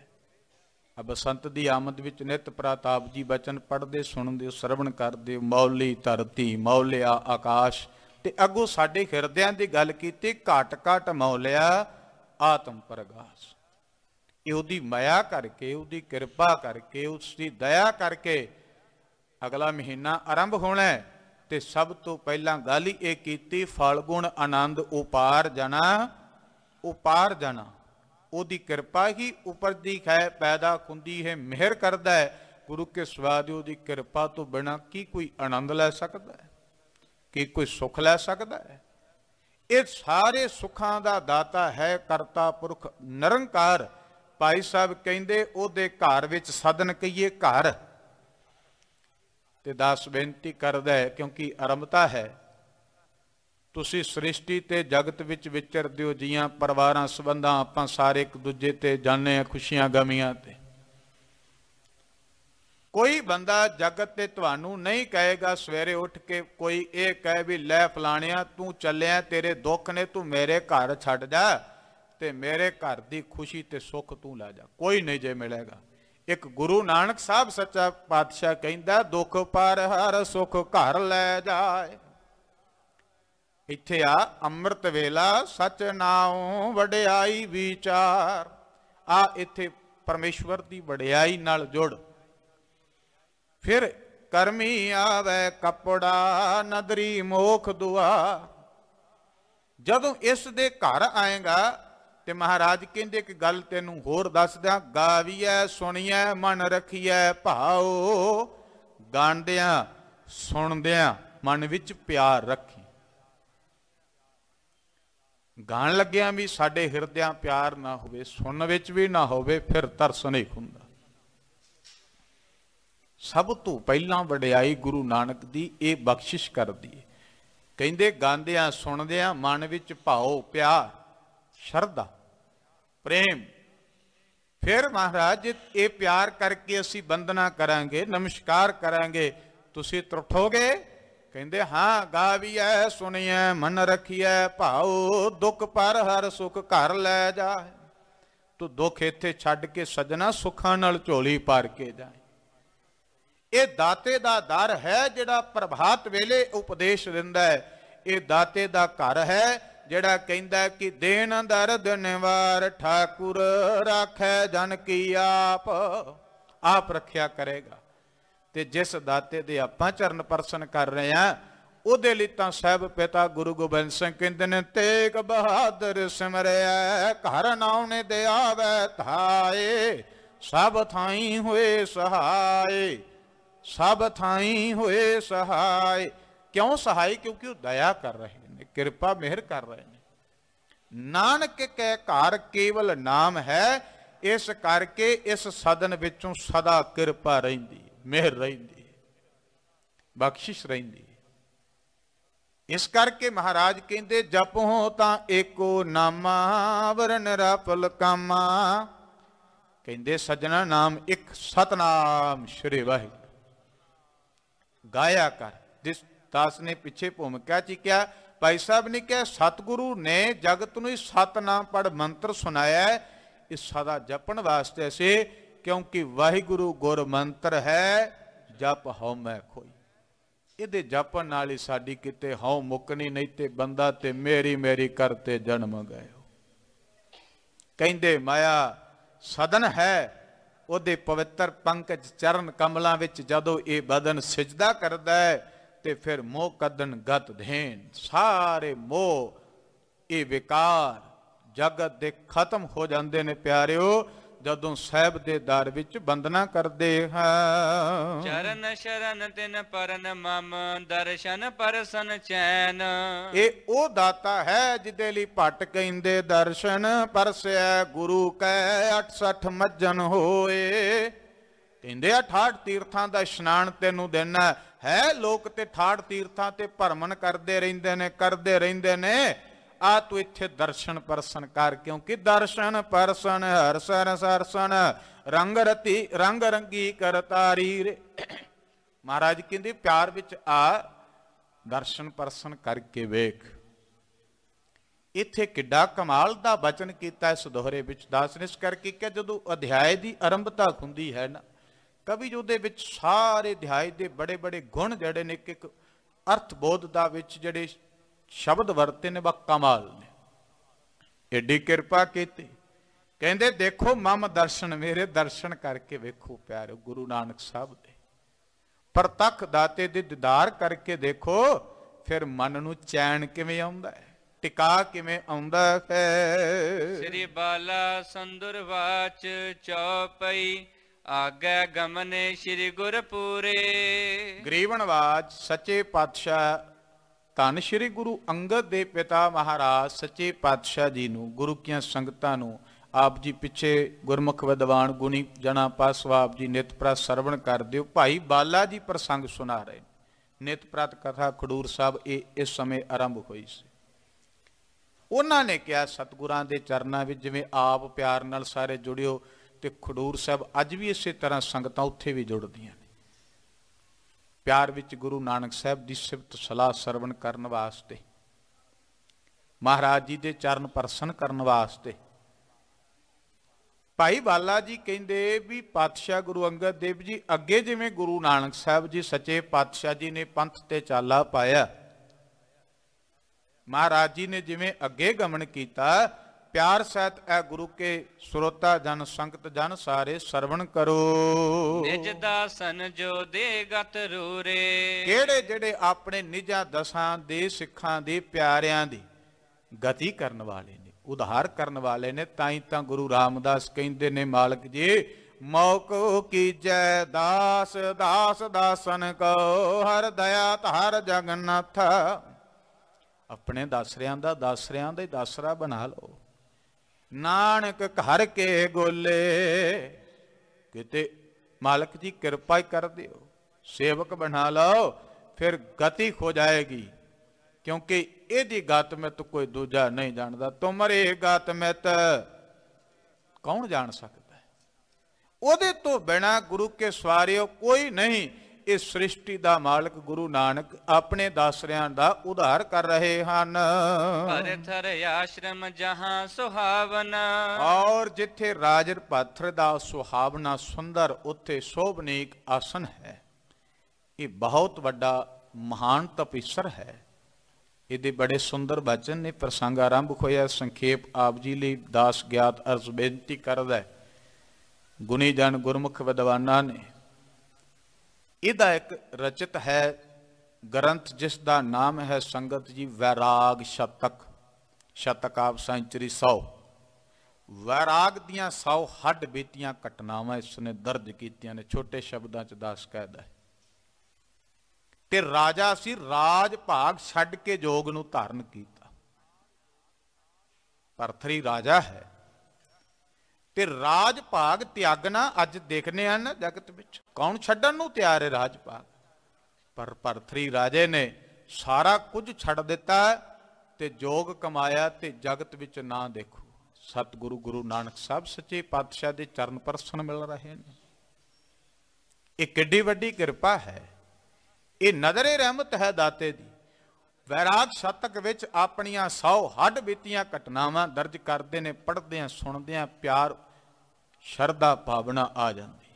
बसंत दी आमद विच नित प्रताप जी बचन पढ़दे सुणदे श्रवण करदे, मौली धरती मौलिया आकाश, ते अगों साडे हिरदियां दी गल कीती, घट घट मौलिया आत्म प्रगाश। इहदी माया करके, उहदी कृपा करके, उसकी दया करके अगला महीना आरंभ होना है। ते सब तो पहला गल ही ये कीती, फल गुण आनंद उपार जाना, उपार जाना। उहदी कृपा ही उपरदी है, पैदा हुंदी है, मेहर करदा है। गुरु के स्वाद उहदी कृपा तो बिना की कोई आनंद लै सकदा है, कि कोई सुख लै सकदा है। ये सारे सुखां दा दाता है करता पुरख निरंकार। भाई साहब कहंदे ओहदे घर विच सदन कहिए घर, ते दास बेनती करदा है क्योंकि आरंभता है, तुसी सृष्टि ते जगत विच विचरदे हो, जियां परिवारां संबंधां आपां सारे एक दूजे ते जाने खुशियां गमियां ते। कोई बंदा जगत ते तुहानू नहीं कहेगा सवेरे उठ के कोई ये कहे भी लै फलाणिया तू चलिया तेरे दुख ने तू मेरे घर छड़ जा ते मेरे घर दी खुशी ते सुख तू लै जा, कोई नहीं जे मिलेगा। एक गुरु नानक साहब सच्चा पातशाह कहंदा, दुख पर हर सुख घर लै जाए। इत्थे आ अमृत वेला सच नाओ वडियाई विचार। आ इत्थे परमेश्वर दी वडियाई नाल जुड़। फिर करमी आवे कपड़ा नदरी मोख दुआ। जदों इस दे घर आएगा ते महाराज कहंदे कि गल तेनू होर दस दियां, गावीऐ सुनिए मन रखिए भाओ। गांदियां सुनदियां मन विच प्यार रखी। गाण लग्गियां भी साडे हिरदियां प्यार ना होवे, सुन विच भी ना होवे, फिर तरस नहीं हुंदा। सब तो पहला वडियाई गुरु नानक दी ये बख्शिश कर दी। कहंदे गांदियां सुनदियां मन विच भाओ प्यार शरधा प्रेम। फिर महाराज ये प्यार करके असी वंदना करांगे, नमस्कार करांगे, तुसी त्रुठोगे? कहंदे हाँ गावीऐ सुनिए मन रखिए भाओ। दुख पर हर सुख घर लै जाए। तू दुख इत्थे छड्ड के सजना सुखां नाल झोली भर के जाए। ये दाते दा दर है जिहड़ा प्रभात वेले उपदेश दिंदा है। ये दाते दा घर है जिहड़ा कहंदा है कि देन दर्द निवार ठाकुर राखै जन की आप रखिया करेगा। ते जिस दाते दे आपां चरण परसन कर रहे हैं उहदे लई तां साहिब पिता गुरु गोबिंद सिंह कहंदे ने, तेग बहादुर सिमरिया घर नाउने दे आवे धाए। सब थाई होए सहाय, सब थाई होए सहाय। क्यों सहाय? क्योंकि वो दया कर रहे हैं, कृपा मेहर कर रहे हैं। नानक के घर केवल नाम है, इस करके इस सदन विचों सदा कृपा रहिंदी, मेहर रहिंदी, बख्शिश रहिंदी। इस करके महाराज कहंदे जपो तां एको नामा वर निरापल कामा। कहंदे सजना नाम एक सतनाम श्री वाहिगुरू गाया कर। जिस दास ने पिछे भूमिका च क्या भाई साहब ने क्या, सतगुरु ने जगत नूं सतनाम पढ़ मंत्र सुनाया है, इस सदा जपन वास्ते से, क्योंकि वाहिगुरु गुर मंत्र है जप हौ मैं खोई। इहदे जपन नाल ही साडी किते हौ मुकनी, नहीं ते बंदा ते मेरी मेरी करते जन्म गए। कहंदे माया सदन है ਉਹਦੇ ਪਵਿੱਤਰ ਪੰਕਜ ਚਰਨ ਕਮਲਾਂ ਵਿੱਚ ਜਦੋਂ ਇਹ ਬਦਨ ਸਿਜਦਾ ਕਰਦਾ ਹੈ ਤੇ ਫਿਰ ਮੋਹ ਕਦਨ ਗਤ ਧੇਨ, ਸਾਰੇ ਮੋਹ ਇਹ ਵਿਕਾਰ ਜਗਤ ਦੇ ਖਤਮ ਹੋ ਜਾਂਦੇ ਨੇ ਪਿਆਰਿਓ, ਜਦੋਂ ਸਾਹਿਬ ਦੇ ਦਰ ਵਿੱਚ ਬੰਦਨਾ ਕਰਦੇ ਹਾਂ। ਚਰਨ ਸ਼ਰਨ ਤਿਨ ਪਰਨ ਮਮ, ਦਰਸ਼ਨ ਪਰਸਨ ਚੈਨ। ਇਹ ਉਹ ਦਾਤਾ ਹੈ ਜਿਹਦੇ ਲਈ ਭੱਟ ਕਹਿੰਦੇ ਦਰਸ਼ਨ ਪਰਸਿਆ ਗੁਰੂ ਕੈ 68 ਮੱਜਨ ਹੋਏ। ਕਹਿੰਦੇ 68 ਤੀਰਥਾਂ ਦਾ ਇਸ਼ਨਾਨ ਤੈਨੂੰ ਦੇਣਾ ਹੈ। ਲੋਕ ਤੇ 68 ਤੀਰਥਾਂ ਤੇ ਭਰਮਣ ਕਰਦੇ ਰਹਿੰਦੇ ਨੇ। ਆ ਤੂੰ ਇੱਥੇ ਦਰਸ਼ਨ ਪਰਸਨ ਕਰ, ਕਿਉਂਕਿ ਦਰਸ਼ਨ ਪਰਸਨ ਹਰਸਨ ਸਰਸਨ ਰੰਗ ਰੰਗੀ ਕਰਤਾਰੀ ਰੇ। ਮਹਾਰਾਜ ਕਹਿੰਦੇ ਪਿਆਰ ਵਿੱਚ ਆ, ਦਰਸ਼ਨ ਪਰਸਨ ਕਰਕੇ ਵੇਖ। ਇੱਥੇ ਕਿੱਡਾ ਕਮਾਲ ਦਾ ਬਚਨ ਕੀਤਾ ਇਸ ਦੋਹਰੇ ਵਿੱਚ ਦਾਸ ਨੇ। ਇਸ ਕਰਕੇ ਕਿ ਜਦੋਂ ਅਧਿਆਇ ਦੀ ਆਰੰਭਤਾ ਹੁੰਦੀ ਹੈ ਨਾ, ਕਵੀ ਜੀ ਉਹਦੇ ਵਿੱਚ ਸਾਰੇ ਅਧਿਆਇ ਦੇ ਬੜੇ ਬੜੇ ਗੁਣ ਜਿਹੜੇ ਨੇ, ਇੱਕ ਅਰਥ ਬੋਧ ਦਾ ਵਿੱਚ ਜਿਹੜੇ ਸ਼ਬਦ ਵਰਤੇ ਨੇ, ਬਾ ਕਮਾਲ ਨੇ। ਏਡੀ ਕਿਰਪਾ ਕੀਤੀ। ਕਹਿੰਦੇ ਦੇਖੋ ਮਮ ਦਰਸ਼ਨ, ਮੇਰੇ ਦਰਸ਼ਨ ਕਰਕੇ ਵੇਖੋ ਪਿਆਰਿਓ ਗੁਰੂ ਨਾਨਕ ਸਾਹਿਬ ਦੇ ਪ੍ਰਤੱਖ ਦਾਤੇ ਦੇ ਦੀਦਾਰ ਕਰਕੇ ਦੇਖੋ, ਫਿਰ ਮਨ ਨੂੰ ਚੈਨ ਕਿਵੇਂ ਆਉਂਦਾ ਹੈ, ਟਿਕਾ ਕਿਵੇਂ ਆਉਂਦਾ ਹੈ। ਸ੍ਰੀ ਬਾਲਾ ਸੰਦੁਰ ਵਾਚ ਚੌਪਈ, ਆਗੈ ਗਮਨੇ ਸ੍ਰੀ ਗੁਰਪੂਰੇ। ਗਰੀਵਨਵਾਜ ਸੱਚੇ ਪਾਤਸ਼ਾਹ ਧੰਨ ਸ਼੍ਰੀ ਗੁਰੂ ਅੰਗਦ ਦੇ ਪਿਤਾ ਮਹਾਰਾਜ ਸੱਚੇ ਪਾਤਸ਼ਾਹ ਜੀ ਨੂੰ, ਗੁਰੂ ਕੀਆਂ ਸੰਗਤਾਂ ਨੂੰ ਆਪ ਜੀ ਪਿੱਛੇ ਗੁਰਮੁਖ ਵਿਦਵਾਨ ਗੁਣੀ ਜਨਾ ਪਾਸਵਾ ਆਪ ਜੀ ਨਿਤ ਪ੍ਰਤ ਸਰਵਣ ਕਰਦੇ ਹੋ। ਭਾਈ ਬਾਲਾ ਜੀ ਪ੍ਰਸੰਗ ਸੁਣਾ ਰਹੇ। ਨਿਤ ਪ੍ਰਤ ਕਥਾ ਖਡੂਰ ਸਾਹਿਬ ਇਹ ਇਸ ਸਮੇਂ ਆਰੰਭ ਹੋਈ ਸੀ। ਉਹਨਾਂ ਨੇ ਕਿਹਾ ਸਤਿਗੁਰਾਂ ਦੇ ਚਰਨਾਂ ਵਿੱਚ ਜਿਵੇਂ ਆਪ ਪਿਆਰ ਨਾਲ ਸਾਰੇ ਜੁੜਿਓ, ਤੇ ਖਡੂਰ ਸਾਹਿਬ ਅੱਜ ਵੀ ਇਸੇ ਤਰ੍ਹਾਂ ਸੰਗਤਾਂ ਉੱਥੇ ਵੀ ਜੁੜਦੀਆਂ ਨੇ ਪਿਆਰ ਵਿੱਚ ਗੁਰੂ ਨਾਨਕ ਸਾਹਿਬ ਦੀ ਸਿਫਤ ਸਲਾਹ ਸਰਵਣ ਕਰਨ ਵਾਸਤੇ, ਮਹਾਰਾਜ ਜੀ ਦੇ ਚਰਨ ਪਰਸਨ ਕਰਨ ਵਾਸਤੇ। ਭਾਈ ਬਾਲਾ ਜੀ ਕਹਿੰਦੇ ਵੀ ਪਾਤਸ਼ਾਹ ਗੁਰੂ ਅੰਗਦ ਦੇਵ ਜੀ ਅੱਗੇ ਜਿਵੇਂ ਗੁਰੂ ਨਾਨਕ ਸਾਹਿਬ ਜੀ ਸੱਚੇ ਪਾਤਸ਼ਾਹ ਜੀ ਨੇ ਪੰਥ ਤੇ ਚਾਲਾ ਪਾਇਆ, ਮਹਾਰਾਜ ਜੀ ਨੇ ਜਿਵੇਂ ਅੱਗੇ ਗਮਨ ਕੀਤਾ, ਪਿਆਰ ਸਹਿਤ ਐ ਗੁਰੂ ਕੇ ਸਰੋਤਾ ਜਨ ਸੰਗਤ ਜਨ ਸਾਰੇ ਸਰਵਣ ਕਰੋ। ਨਿਜ ਦਾਸਨ ਜੋ ਦੇ ਗਤ ਰੂਰੇ। ਕਿਹੜੇ ਜਿਹੜੇ ਆਪਣੇ ਨਿਜਾਂ ਦਸਾਂ ਦੇ ਸਿੱਖਾਂ ਦੇ ਪਿਆਰਿਆਂ ਦੀ ਗਤੀ ਕਰਨ ਵਾਲੇ ਨੇ, ਉਧਾਰ ਕਰਨ ਵਾਲੇ ਨੇ। ਤਾਂ ਹੀ ਤਾਂ ਗੁਰੂ ਰਾਮਦਾਸ ਕਹਿੰਦੇ ਨੇ ਮਾਲਕ ਜੀ, ਮੌਕੋ ਕੀਜੈ ਦਾਸ ਦਾਸ ਦਾਸਨ ਕੋ, ਹਰ ਦਇਆ ਧਾਰ ਜਗਨਨਾਥ। ਆਪਣੇ ਦਾਸਰਿਆਂ ਦਾ ਦਾਸਰਿਆਂ ਦਾ ਦਾਸਰਾ ਬਣਾ ਲਓ। ਨਾਨਕ ਘਰ ਕੇ ਗੋਲੇ, ਕਿਤੇ ਮਾਲਕ ਜੀ ਕਿਰਪਾ ਹੀ ਕਰ ਦਿਓ, ਸੇਵਕ ਬਣਾ ਲਓ, ਫਿਰ ਗਤੀ ਹੋ ਜਾਏਗੀ। ਕਿਉਂਕਿ ਇਹਦੀ ਗਤ ਮਿਤ ਕੋਈ ਦੂਜਾ ਨਹੀਂ ਜਾਣਦਾ। ਤੁਮਰੇ ਗਤ ਮਿਤ ਕੌਣ ਜਾਣ ਸਕਦਾ ਹੈ? ਉਹਦੇ ਤੋਂ ਬਿਨਾਂ ਗੁਰੂ ਕੇ ਸਵਾਰਿਓ ਕੋਈ ਨਹੀਂ। ਇਸ ਸ੍ਰਿਸ਼ਟੀ ਦਾ ਮਾਲਕ ਗੁਰੂ ਨਾਨਕ ਆਪਣੇ ਦਾਸਰਿਆਂ ਦਾ ਉਧਾਰ ਕਰ ਰਹੇ ਹਨ। ਹਰਿ ਥਰ ਆਸ਼ਰਮ ਜਹਾਂ ਸੁਹਾਵਨ। ਔਰ ਜਿੱਥੇ ਰਾਜਰ ਪਾਥਰ ਦਾ ਸੁਹਾਵਨਾ ਸੁੰਦਰ, ਉੱਥੇ ਸੋਭਨੀਕ ਆਸਨ ਹੈ। ਇਹ ਬਹੁਤ ਵੱਡਾ ਮਹਾਨ ਤਪੀਸਰ ਹੈ। ਇਹਦੇ ਬੜੇ ਸੁੰਦਰ ਬਚਨ ਨੇ। ਪ੍ਰਸੰਗ ਆਰੰਭ ਹੋਇਆ, ਸੰਖੇਪ ਆਪ ਜੀ ਲਈ ਦਾਸ ਗਿਆਤ ਅਰਜ਼ ਬੇਨਤੀ ਕਰਦਾ ਹੈ। ਗੁਣੀ ਜਨ ਗੁਰਮੁਖ ਵਿਦਵਾਨਾਂ ਨੇ ਇਹਦਾ ਇੱਕ ਰਚਿਤ ਹੈ ਗ੍ਰੰਥ, ਜਿਸ ਦਾ ਨਾਮ ਹੈ ਸੰਗਤ ਜੀ ਵੈਰਾਗ ਸ਼ਤਕ। ਸ਼ਤਕ ਆਪ ਸੈਂਚਰੀ 100। ਵੈਰਾਗ ਦੀਆਂ 100 ਹੱਡ ਬੀਤੀਆਂ ਘਟਨਾਵਾਂ ਇਸ ਨੇ ਦਰਜ ਕੀਤੀਆਂ ਨੇ। ਛੋਟੇ ਸ਼ਬਦਾਂ ਚ ਦਾਸ ਕਹਿੰਦਾ ਹੈ। ਤੇ ਰਾਜਾ ਸੀ, ਰਾਜ ਭਾਗ ਛੱਡ ਕੇ ਜੋਗ ਨੂੰ ਧਾਰਨ ਕੀਤਾ। ਭਰਥਰੀ ਰਾਜਾ ਹੈ ਤੇ ਰਾਜ ਭਾਗ ਤਿਆਗਣਾ ਅੱਜ ਦੇਖਨੇ ਹਨ ਜਗਤ ਵਿੱਚ। ਕੌਣ ਛੱਡਣ ਨੂੰ ਤਿਆਰ ਹੈ ਰਾਜ ਭਾਗ? ਪਰ ਭਰਥਰੀ ਰਾਜੇ ਨੇ ਸਾਰਾ ਕੁਝ ਛੱਡ ਦਿੱਤਾ ਤੇ ਜੋਗ ਕਮਾਇਆ ਤੇ ਜਗਤ ਵਿੱਚ ਨਾ ਦੇਖੋ। ਸਤਿਗੁਰੂ ਗੁਰੂ ਨਾਨਕ ਸਾਹਿਬ ਸੱਚੇ ਪਾਤਸ਼ਾਹ ਦੇ ਚਰਨ ਪਰਸਨ ਮਿਲ ਰਹੇ ਨੇ। ਇਹ ਕਿੱਡੀ ਵੱਡੀ ਕਿਰਪਾ ਹੈ। ਇਹ ਨਜ਼ਰੇ ਰਹਿਮਤ ਹੈ ਦਾਤੇ ਦੀ। ਵੈਰਾਗ ਸ਼ਤਕ ਵਿੱਚ ਆਪਣੀਆਂ 100 ਹੱਡ ਬੀਤੀਆਂ ਘਟਨਾਵਾਂ ਦਰਜ ਕਰਦੇ ਨੇ। ਪੜ੍ਹਦਿਆਂ ਸੁਣਦਿਆਂ ਪਿਆਰ ਸ਼ਰਧਾ ਭਾਵਨਾ ਆ ਜਾਂਦੀ।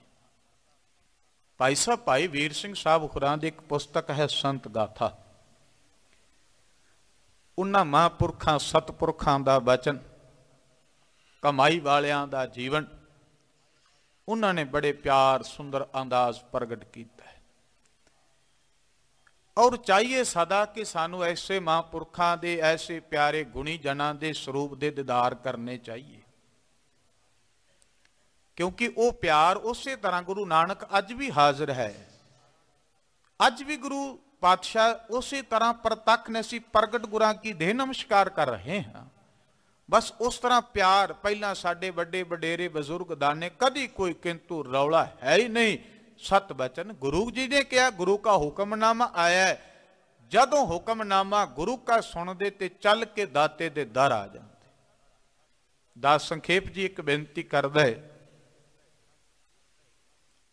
ਭਾਈ ਸਾਹਿਬ ਭਾਈ ਵੀਰ ਸਿੰਘ ਸਾਹਿਬ ਹੋਰਾਂ ਦੀ ਇੱਕ ਪੁਸਤਕ ਹੈ ਸੰਤ ਗਾਥਾ। ਉਹਨਾਂ ਮਹਾਂਪੁਰਖਾਂ ਸਤਪੁਰਖਾਂ ਦਾ ਬਚਨ, ਕਮਾਈ ਵਾਲਿਆਂ ਦਾ ਜੀਵਨ, उन्होंने बड़े प्यार सुंदर अंदाज प्रगट किया है। और चाहिए सदा कि सानू ऐसे महापुरखों के ऐसे प्यारे गुणी जना के स्वरूप के दीदार करने चाहिए, क्योंकि वो प्यार उस तरह गुरु नानक अज भी हाजिर है। अज भी गुरु पातशाह उस तरह प्रतख ने सी प्रगट गुरां की देह नमस्कार कर रहे हैं। बस उस तरह प्यार पहला साडे बड़े वडेरे बजुर्ग दाने कदी कोई किंतु रौला है ही नहीं। सत बचन गुरु जी ने कहा, गुरु का हुक्मनामा आया है, जदों हुक्मनामा गुरु का सुनते ते चल के दाते दे दर आ जाते। दास संखेप जी एक बेनती करदा है,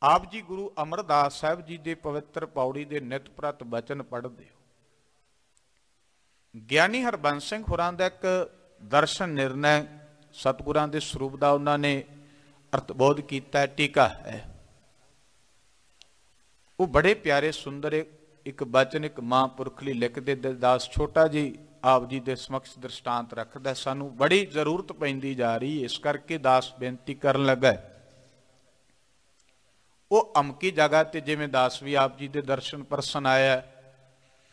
आप जी गुरु अमरदास साहब जी के पवित्र पौड़ी के नित प्रत बचन पढ़ते हो। ज्ञानी हरबंस सिंह होरां दा एक दर्शन निर्णय सतगुरां दे स्वरूप का उन्होंने अर्थबोध किया, टीका है। वो बड़े प्यारे सुंदर एक बचन एक महापुरख लई लिखते। दास छोटा जी आप जी के समक्ष दृष्टांत रखता, सानू बड़ी जरूरत पैंदी जा रही, इस करके दास बेनती करन लगा। वो अमकी जगह ते जिवें दास भी आप जी के दर्शन परसन आया,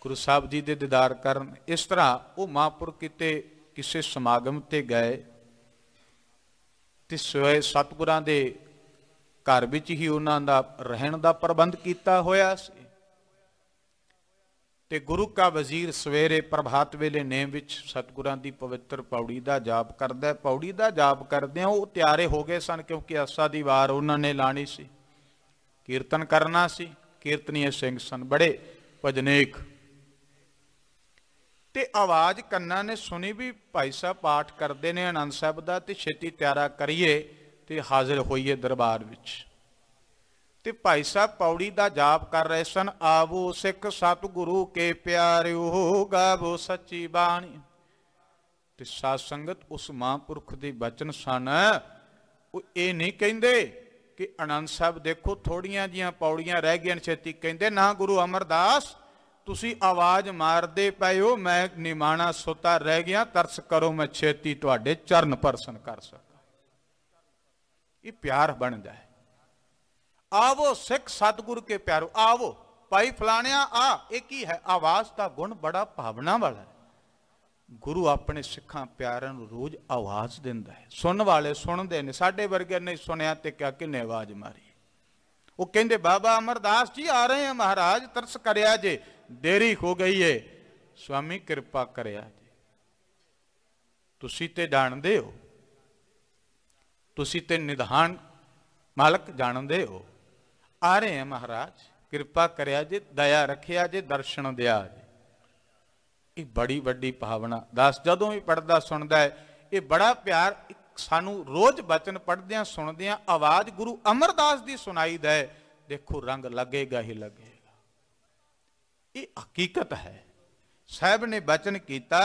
गुरु साहब जी के दीदार करन, इस तरह वो महापुरख किते किसी समागम ते गए ते सोए सतगुरां दे घर विच ही उन्हां दा रहण दा प्रबंध किया होया सी। ते गुरु का वजीर सवेरे प्रभात वेले नेम विच सतगुरां दी पवित्र पौड़ी दा जाप करदा। पौड़ी दा जाप करदे वो त्यारे हो गए सन, क्योंकि आसा दी वार उन्होंने लानी सी, कीर्तन करना सी। कीर्तनीय सिंह सन, बड़े भजनेक। ते आवाज कन्ना ने सुनी भी भाई साहब पाठ करते ने आनंद साहब का, ते छेती त्यारा करिए ते हाजिर होइए दरबार विच। ते भाई साहब पौड़ी का जाप कर रहे सन। आवो सिख सतगुरु के प्यारिओ गावो सच्ची बाणी। ते साध संगत उस महापुरख के बचन सन। वो ये नहीं कहते कि आनंद साहब देखो थोड़ियां जिहियां पौड़ियां रह गई, छेती कहते ना गुरु अमरदास तुसी आवाज मारदे पए हो, मैं निमाणा सुता रह गया, तरस करो मैं छेती तुहाडे चरण परसन कर सका। ये प्यार बन जाए। आवो सिख सतगुरु के प्यारो, आवो भाई फलाणिया आ। एक ही है, आवाज का गुण बड़ा भावना वाला है। गुरु अपने सिखां प्यारों रोज आवाज दिंदा है, सुन वाले सुनते हैं। साडे वर्गे नहीं सुनिया तो क्या किन्ने आवाज मारी। वो कहते बाबा अमरदास जी आ रहे हैं महाराज, तरस करया जे, देरी हो गई है, स्वामी कृपा करया जे। तुसी ते जानदे हो, तुसी ते निधान मालक जानदे हो, आ रहे हैं महाराज, कृपा करया जे, दया रखिया जे, दर्शन दिया जे। ये बड़ी वड्डी भावना। दास जदों भी पढ़दा सुनदा है, ये बड़ा प्यार। सानू रोज बचन पढ़दियां सुनदियां आवाज गुरु अमरदास दी सुनाई दे, देखो रंग लगेगा ही लगेगा। ये हकीकत है। साहब ने बचन किया,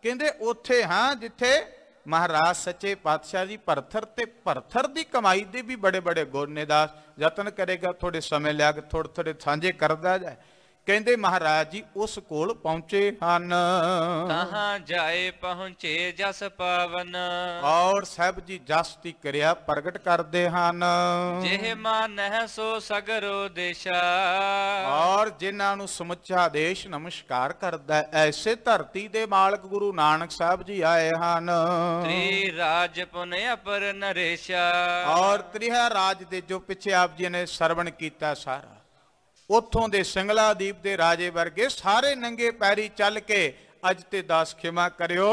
कहंदे ओथे हाँ जिथे महाराज सच्चे पातशाह जी भरथर ते भरथर दी कमाई दे भी बड़े बड़े गुण ने। दास यतन करेगा थोड़े समय लिया के थोड़े थोड़े साझे करदा जाए। कहते महाराज जी उस कोल पहुंचे हन, तहां जाए पहुंचे जस पावन। और साहब जी जस दी क्रिया प्रगट करते हैं। जेह मानह सो सगरो देशा। और जिन्होंने समुचा देश नमस्कार करता है, ऐसे धरती दे मालक गुरु नानक साहब जी आए हैं। त्रिराज पुन अपर नरेशा। और त्रिहा राज दे जो पिछे आप जी ने श्रवण किया सारा, उथों दे सिंगलादीप दे राजे वर्गे सारे नंगे पैरी चल के अज ते दास खिमा करियो।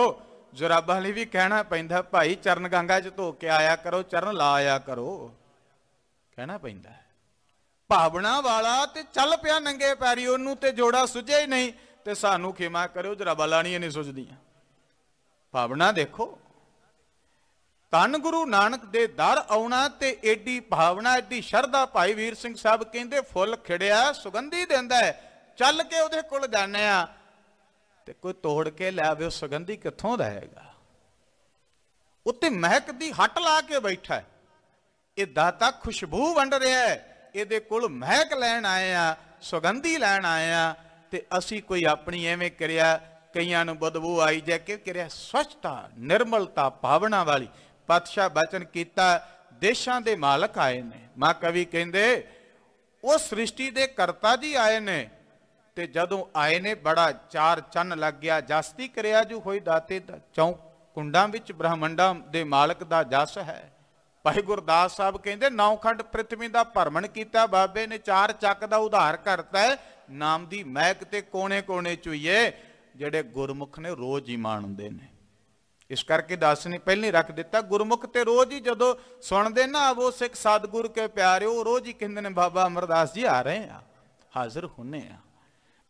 जुराबां लई भी कहना पैंदा, भाई चरण गंगा च धो के आया करो, चरण ला आया करो, कहना पैंदा है। भावना वाला ते चल पिया नंगे पैरी, ओनू ते जोड़ा सुझे ही नहीं, ते सानू खिमा करियो जुराबां लाणियां नहीं सुझदियां। भावना देखो, धन गुरु नानक दे दर आउणा ते एडी भावना एडी शरधा। भाई वीर सिंह साहब कहंदे फुल खिड़िया सुगंधी दिंदा है, चल के उहदे कोल जाने आ ते कोई तोड़ के लै आवे, सुगंधी कित्थों देगा। उत्ते महक दी हट ला के बैठा है, ये दाता खुशबू वंड रहा है, इहदे कोल महक लैण आए आ, सुगंधी लैण आए आ। ते असी कोई अपनी एवें करिया, कईयां नूं बदबू आई जाए कि करिया स्वच्छता निर्मलता भावना वाली। पातशाह बचन किया, ਦੇਸ਼ਾਂ ਦੇ ਮਾਲਕ ਆਏ ਨੇ। ਮਾਂ ਕਵੀ ਕਹਿੰਦੇ ਉਹ ਸ੍ਰਿਸ਼ਟੀ ਦੇ ਕਰਤਾ ਜੀ ਆਏ ਨੇ, ਤੇ ਜਦੋਂ ਆਏ ਨੇ ਬੜਾ ਚਾਰ ਚੰਨ ਲੱਗ ਗਿਆ। ਜਸਤੀ ਕਰਿਆ ਜੋ ਹੋਈ ਦਾਤੇ ਦਾ, ਚੌਂ ਕੁੰਡਾਂ ਵਿੱਚ ਬ੍ਰਹਮੰਡਾਂ ਦੇ ਮਾਲਕ ਦਾ ਜਸ ਹੈ। ਭਾਈ ਗੁਰਦਾਸ ਸਾਹਿਬ ਕਹਿੰਦੇ 9 ਖੰਡ ਪ੍ਰਿਥਵੀ ਦਾ ਭਰਮਣ ਕੀਤਾ ਬਾਬੇ ਨੇ, 4 ਚੱਕ ਦਾ ਉਧਾਰ ਕਰਤਾ ਹੈ। ਨਾਮ ਦੀ ਮਹਿਕ ਤੇ ਕੋਨੇ ਕੋਨੇ ਚੁਈਏ ਜਿਹੜੇ ਗੁਰਮੁਖ ਨੇ ਰੋਜ਼ ਹੀ ਮਾਣਦੇ ਨੇ। ਇਸ ਕਰਕੇ ਦਾਸ ਨੇ ਪਹਿਲਾਂ ਹੀ ਰੱਖ ਦਿੱਤਾ, ਗੁਰਮੁਖ ਤੇ ਰੋਜ਼ ਹੀ ਜਦੋਂ ਸੁਣਦੇ ਨਾ ਉਹ ਸਿੱਖ ਸਤਿਗੁਰ ਕੇ ਪਿਆਰਿਓ, ਰੋਜ਼ ਹੀ ਕਹਿੰਦੇ ਨੇ ਬਾਬਾ ਅਮਰਦਾਸ ਜੀ ਆ ਰਹੇ ਆ, ਹਾਜ਼ਰ ਹੁੰਨੇ ਆ।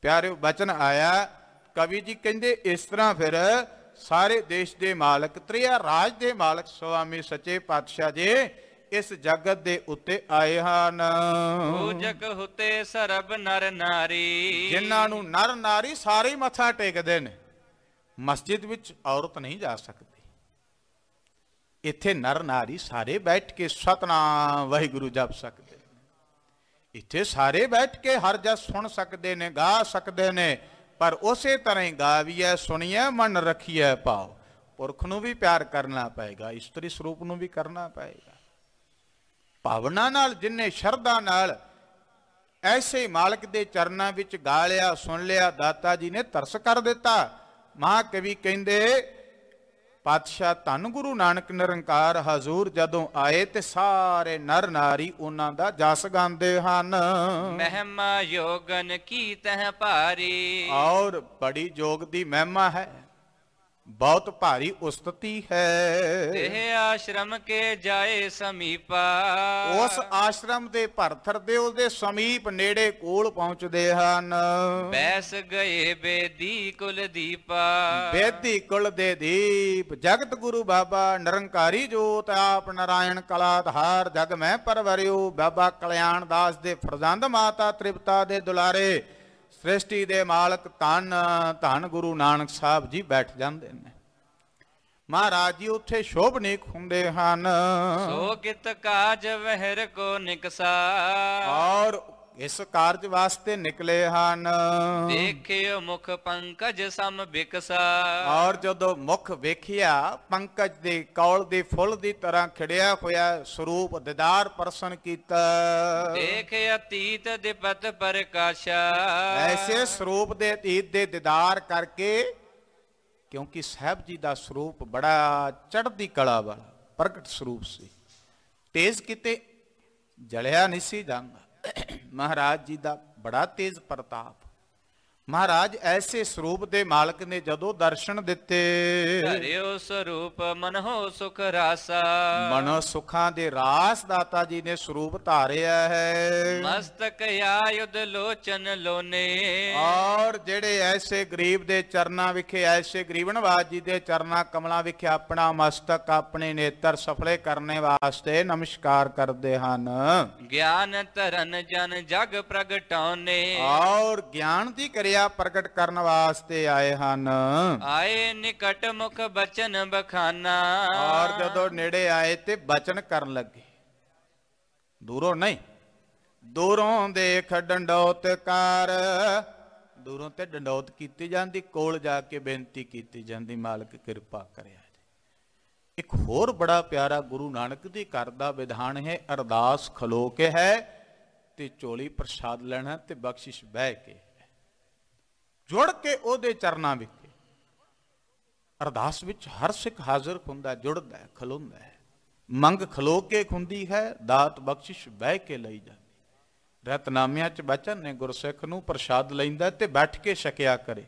ਪਿਆਰਿਓ ਬਚਨ ਆਇਆ, ਕਵੀ ਜੀ ਕਹਿੰਦੇ ਇਸ ਤਰ੍ਹਾਂ ਫਿਰ ਸਾਰੇ ਦੇਸ਼ ਦੇ ਮਾਲਕ, ਤ੍ਰਿਆ ਰਾਜ ਦੇ ਮਾਲਕ ਸੁਆਮੀ ਸੱਚੇ ਪਾਤਸ਼ਾਹ ਜੀ ਇਸ ਜਗਤ ਦੇ ਉੱਤੇ ਆਏ ਹਨ। ਪੂਜਕ ਹੁਤੇ ਸਰਬ ਨਰ ਨਾਰੀ, ਜਿਨ੍ਹਾਂ ਨੂੰ ਨਰ ਨਾਰੀ ਸਾਰੇ ਹੀ ਮੱਥਾ ਟੇਕਦੇ ਨੇ। ਮਸਜਿਦ ਵਿੱਚ ਔਰਤ ਨਹੀਂ ਜਾ ਸਕਦੀ, ਇੱਥੇ ਨਰ ਨਾਰੀ ਸਾਰੇ ਬੈਠ ਕੇ ਸਤਨਾਮ ਵਾਹਿਗੁਰੂ ਜਪ ਸਕਦੇ ਨੇ। ਇੱਥੇ ਸਾਰੇ ਬੈਠ ਕੇ ਹਰ ਜਸ ਸੁਣ ਸਕਦੇ ਨੇ, ਗਾ ਸਕਦੇ ਨੇ, ਪਰ ਉਸੇ ਤਰ੍ਹਾਂ ਹੀ ਗਾਵੀਐ ਸੁਣੀਐ ਮਨ ਰੱਖੀਐ ਭਾਵ। ਪੁਰਖ ਨੂੰ ਵੀ ਪਿਆਰ ਕਰਨਾ ਪਏਗਾ, ਇਸਤਰੀ ਸਰੂਪ ਨੂੰ ਵੀ ਕਰਨਾ ਪਏਗਾ। ਭਾਵਨਾ ਨਾਲ ਜਿੰਨੇ ਸ਼ਰਧਾ ਨਾਲ ਐਸੇ ਮਾਲਕ ਦੇ ਚਰਨਾਂ ਵਿੱਚ ਗਾ ਲਿਆ, ਸੁਣ ਲਿਆ, ਦਾਤਾ ਜੀ ਨੇ ਤਰਸ ਕਰ ਦਿੱਤਾ। ਮਹਾਕਵੀ ਕਹਿੰਦੇ ਪਾਤਸ਼ਾਹ ਧੰਨ ਗੁਰੂ ਨਾਨਕ ਨਿਰੰਕਾਰ ਹਜ਼ੂਰ ਜਦੋਂ ਆਏ ਤੇ ਸਾਰੇ ਨਰ ਨਾਰੀ ਉਹਨਾਂ ਦਾ ਜਸ ਗਾਉਂਦੇ ਹਨ। ਮਹਿਮਾ ਯੋਗਨ ਕੀ ਤਹ ਭਾਰੀ, ਔਰ ਬੜੀ ਯੋਗ ਦੀ ਮਹਿਮਾ ਹੈ, ਬਹੁਤ ਭਾਰੀ ਉਸਤਤੀ ਹੈ। ਇਹ ਆਸ਼ਰਮ ਕੇ ਜਾਏ ਸਮੀਪਾ, ਉਸ ਆਸ਼ਰਮ ਦੇ ਭਰਥਰ ਦੇ ਉਹਦੇ ਸਮੀਪ ਨੇੜੇ ਕੋਲ ਪਹੁੰਚਦੇ ਹਨ। ਬੈਸ ਗਏ ਬੇਦੀ ਕੁਲ ਦੀਪਾ, ਬੇਦੀ ਕੁਲ ਦੇ ਦੀਪ ਜਗਤ ਗੁਰੂ ਬਾਬਾ ਨਿਰੰਕਾਰੀ ਜੋਤ ਆਪ ਨਾਰਾਇਣ ਕਲਾਧਾਰ ਜਗ ਮੈਂ ਪਰਵਰਿਓ। ਬਾਬਾ ਕਲਿਆਣ ਦਾਸ ਦੇ ਫਰਜ਼ੰਦ, ਮਾਤਾ ਤ੍ਰਿਪਤਾ ਦੇ ਦੁਲਾਰੇ, ਸ੍ਰਿਸ਼ਟੀ ਦੇ ਮਾਲਕ ਧੰਨ ਧੰਨ ਗੁਰੂ ਨਾਨਕ ਸਾਹਿਬ ਜੀ ਬੈਠ ਜਾਂਦੇ ਨੇ। ਮਹਾਰਾਜ ਜੀ ਉੱਥੇ ਸ਼ੋਭਨੀਕ ਹੁੰਦੇ ਹਨ। ਸੋ ਕਿਤ ਕਾਜ ਵਹਿਰ ਕੋ ਨਿਕਸਾ, ਔਰ ਇਸ ਕਾਰਜ ਵਾਸਤੇ ਨਿਕਲੇ ਹਨ। ਦੇਖਿਓ ਮੁਖ ਪੰਕਜ ਸਮ ਬਿਕਸਾ, ਔਰ ਜਦੋਂ ਮੁਖ ਵੇਖਿਆ ਪੰਕਜ ਦੇ ਕੌਲ ਦੇ ਫੁੱਲ ਦੀ ਤਰ੍ਹਾਂ ਖਿੜਿਆ ਹੋਇਆ ਸਰੂਪ ਦੀਦਾਰ ਪਰਸਨ ਕੀਤਾ। ਦੇਖ ਅਤੀਤ ਦਿਪਤ ਪ੍ਰਕਾਸ਼ਾ, ਐਸੇ ਸਰੂਪ ਦੇ ਅਤੀਤ ਦੇ ਦੀਦਾਰ ਕਰਕੇ, ਕਿਉਂਕਿ ਸਾਹਿਬ ਜੀ ਦਾ ਸਰੂਪ ਬੜਾ ਚੜ੍ਹਦੀ ਕਲਾ ਵਾਲਾ ਪ੍ਰਗਟ ਸਰੂਪ ਸੀ, ਤੇਜ ਕਿਤੇ ਜਲਿਆ ਨਹੀਂ ਸੀ ਜਾਂਦਾ। ਮਹਾਰਾਜ ਜੀ ਦਾ ਬੜਾ ਤੇਜ ਪ੍ਰਤਾਪ। ਮਹਾਰਾਜ ਐਸੇ ਸਰੂਪ ਦੇ ਮਾਲਕ ਨੇ ਜਦੋਂ ਦਰਸ਼ਨ ਦਿੱਤੇ, ਧਰਿਓ ਸਰੂਪ ਮਨੋ ਸੁਖ ਰਾਸਾ, ਮਨੋ ਸੁਖਾਂ ਦੇ ਰਾਸ ਦਾਤਾ ਜੀ ਨੇ ਸਰੂਪ ਧਾਰਿਆ ਹੈ। ਮਸਤਕ ਆਯੁਧ ਲੋਚਨ ਲੋਨੇ, ਔਰ ਜਿਹੜੇ ਐਸੇ ਗਰੀਬ ਦੇ ਚਰਨਾਂ ਵਿਖੇ, ਐਸੇ ਗਰੀਬਨਵਾਜ ਜੀ ਦੇ ਚਰਨਾਂ ਕਮਲਾਂ ਵਿਖੇ ਆਪਣਾ ਮਸਤਕ, ਆਪਣੇ ਨੇਤਰ ਸਫਲੇ ਕਰਨੇ ਵਾਸਤੇ ਨਮਸਕਾਰ ਕਰਦੇ ਹਨ। ਗਿਆਨ ਧਰਨ ਜਨ ਜਗ ਪ੍ਰਗਟਾਉਨੇ, ਔਰ ਗਿਆਨ ਦੀ ਕਰਿਆ ਪ੍ਰਗਟ ਕਰਨ ਵਾਸਤੇ ਆਏ ਹਨ। ਆਏ ਨਿਕਟ ਮੁਖ ਬਚਨ ਬਖਾਨਾ, ਔਰ ਜਦੋਂ ਨੇੜੇ ਆਏ ਤੇ ਬਚਨ ਕਰਨ ਲੱਗੇ, ਦੂਰੋਂ ਨਹੀਂ, ਦੂਰੋਂ ਦੇਖ ਡੰਡੌਤ ਕਰ। ਦੂਰੋਂ ਤੇ ਡੰਡੌਤ ਕੀਤੀ ਜਾਂਦੀ, ਕੋਲ ਜਾ ਕੇ ਬੇਨਤੀ ਕੀਤੀ ਜਾਂਦੀ, ਮਾਲਕ ਕਿਰਪਾ ਕਰਿਆ। ਇੱਕ ਹੋਰ ਬੜਾ ਪਿਆਰਾ ਗੁਰੂ ਨਾਨਕ ਦੇ ਘਰ ਦਾ ਵਿਧਾਨ ਹੈ, ਅਰਦਾਸ ਖਲੋ ਕੇ ਹੈ ਤੇ ਝੋਲੀ ਪ੍ਰਸ਼ਾਦ ਲੈਣਾ ਤੇ ਬਖਸ਼ਿਸ਼ ਬਹਿ ਕੇ, ਜੁੜ ਕੇ ਉਹਦੇ ਚਰਨਾਂ ਵਿਖੇ। ਅਰਦਾਸ ਵਿੱਚ ਹਰ ਸਿੱਖ ਹਾਜ਼ਰ ਹੁੰਦਾ, ਜੁੜਦਾ ਹੈ, ਖਲੋਂਦਾ ਹੈ। ਮੰਗ ਖਲੋ ਕੇ ਹੁੰਦੀ ਹੈ, ਦਾਤ ਬਖਸ਼ਿਸ਼ ਬਹਿ ਕੇ ਲਈ ਜਾਂਦੀ। ਰਤਨਾਮਿਆਂ ਚ ਬਚਨ ਨੇ, ਗੁਰਸਿੱਖ ਨੂੰ ਪ੍ਰਸ਼ਾਦ ਲੈਂਦਾ ਤੇ ਬੈਠ ਕੇ ਛਕਿਆ ਕਰੇ।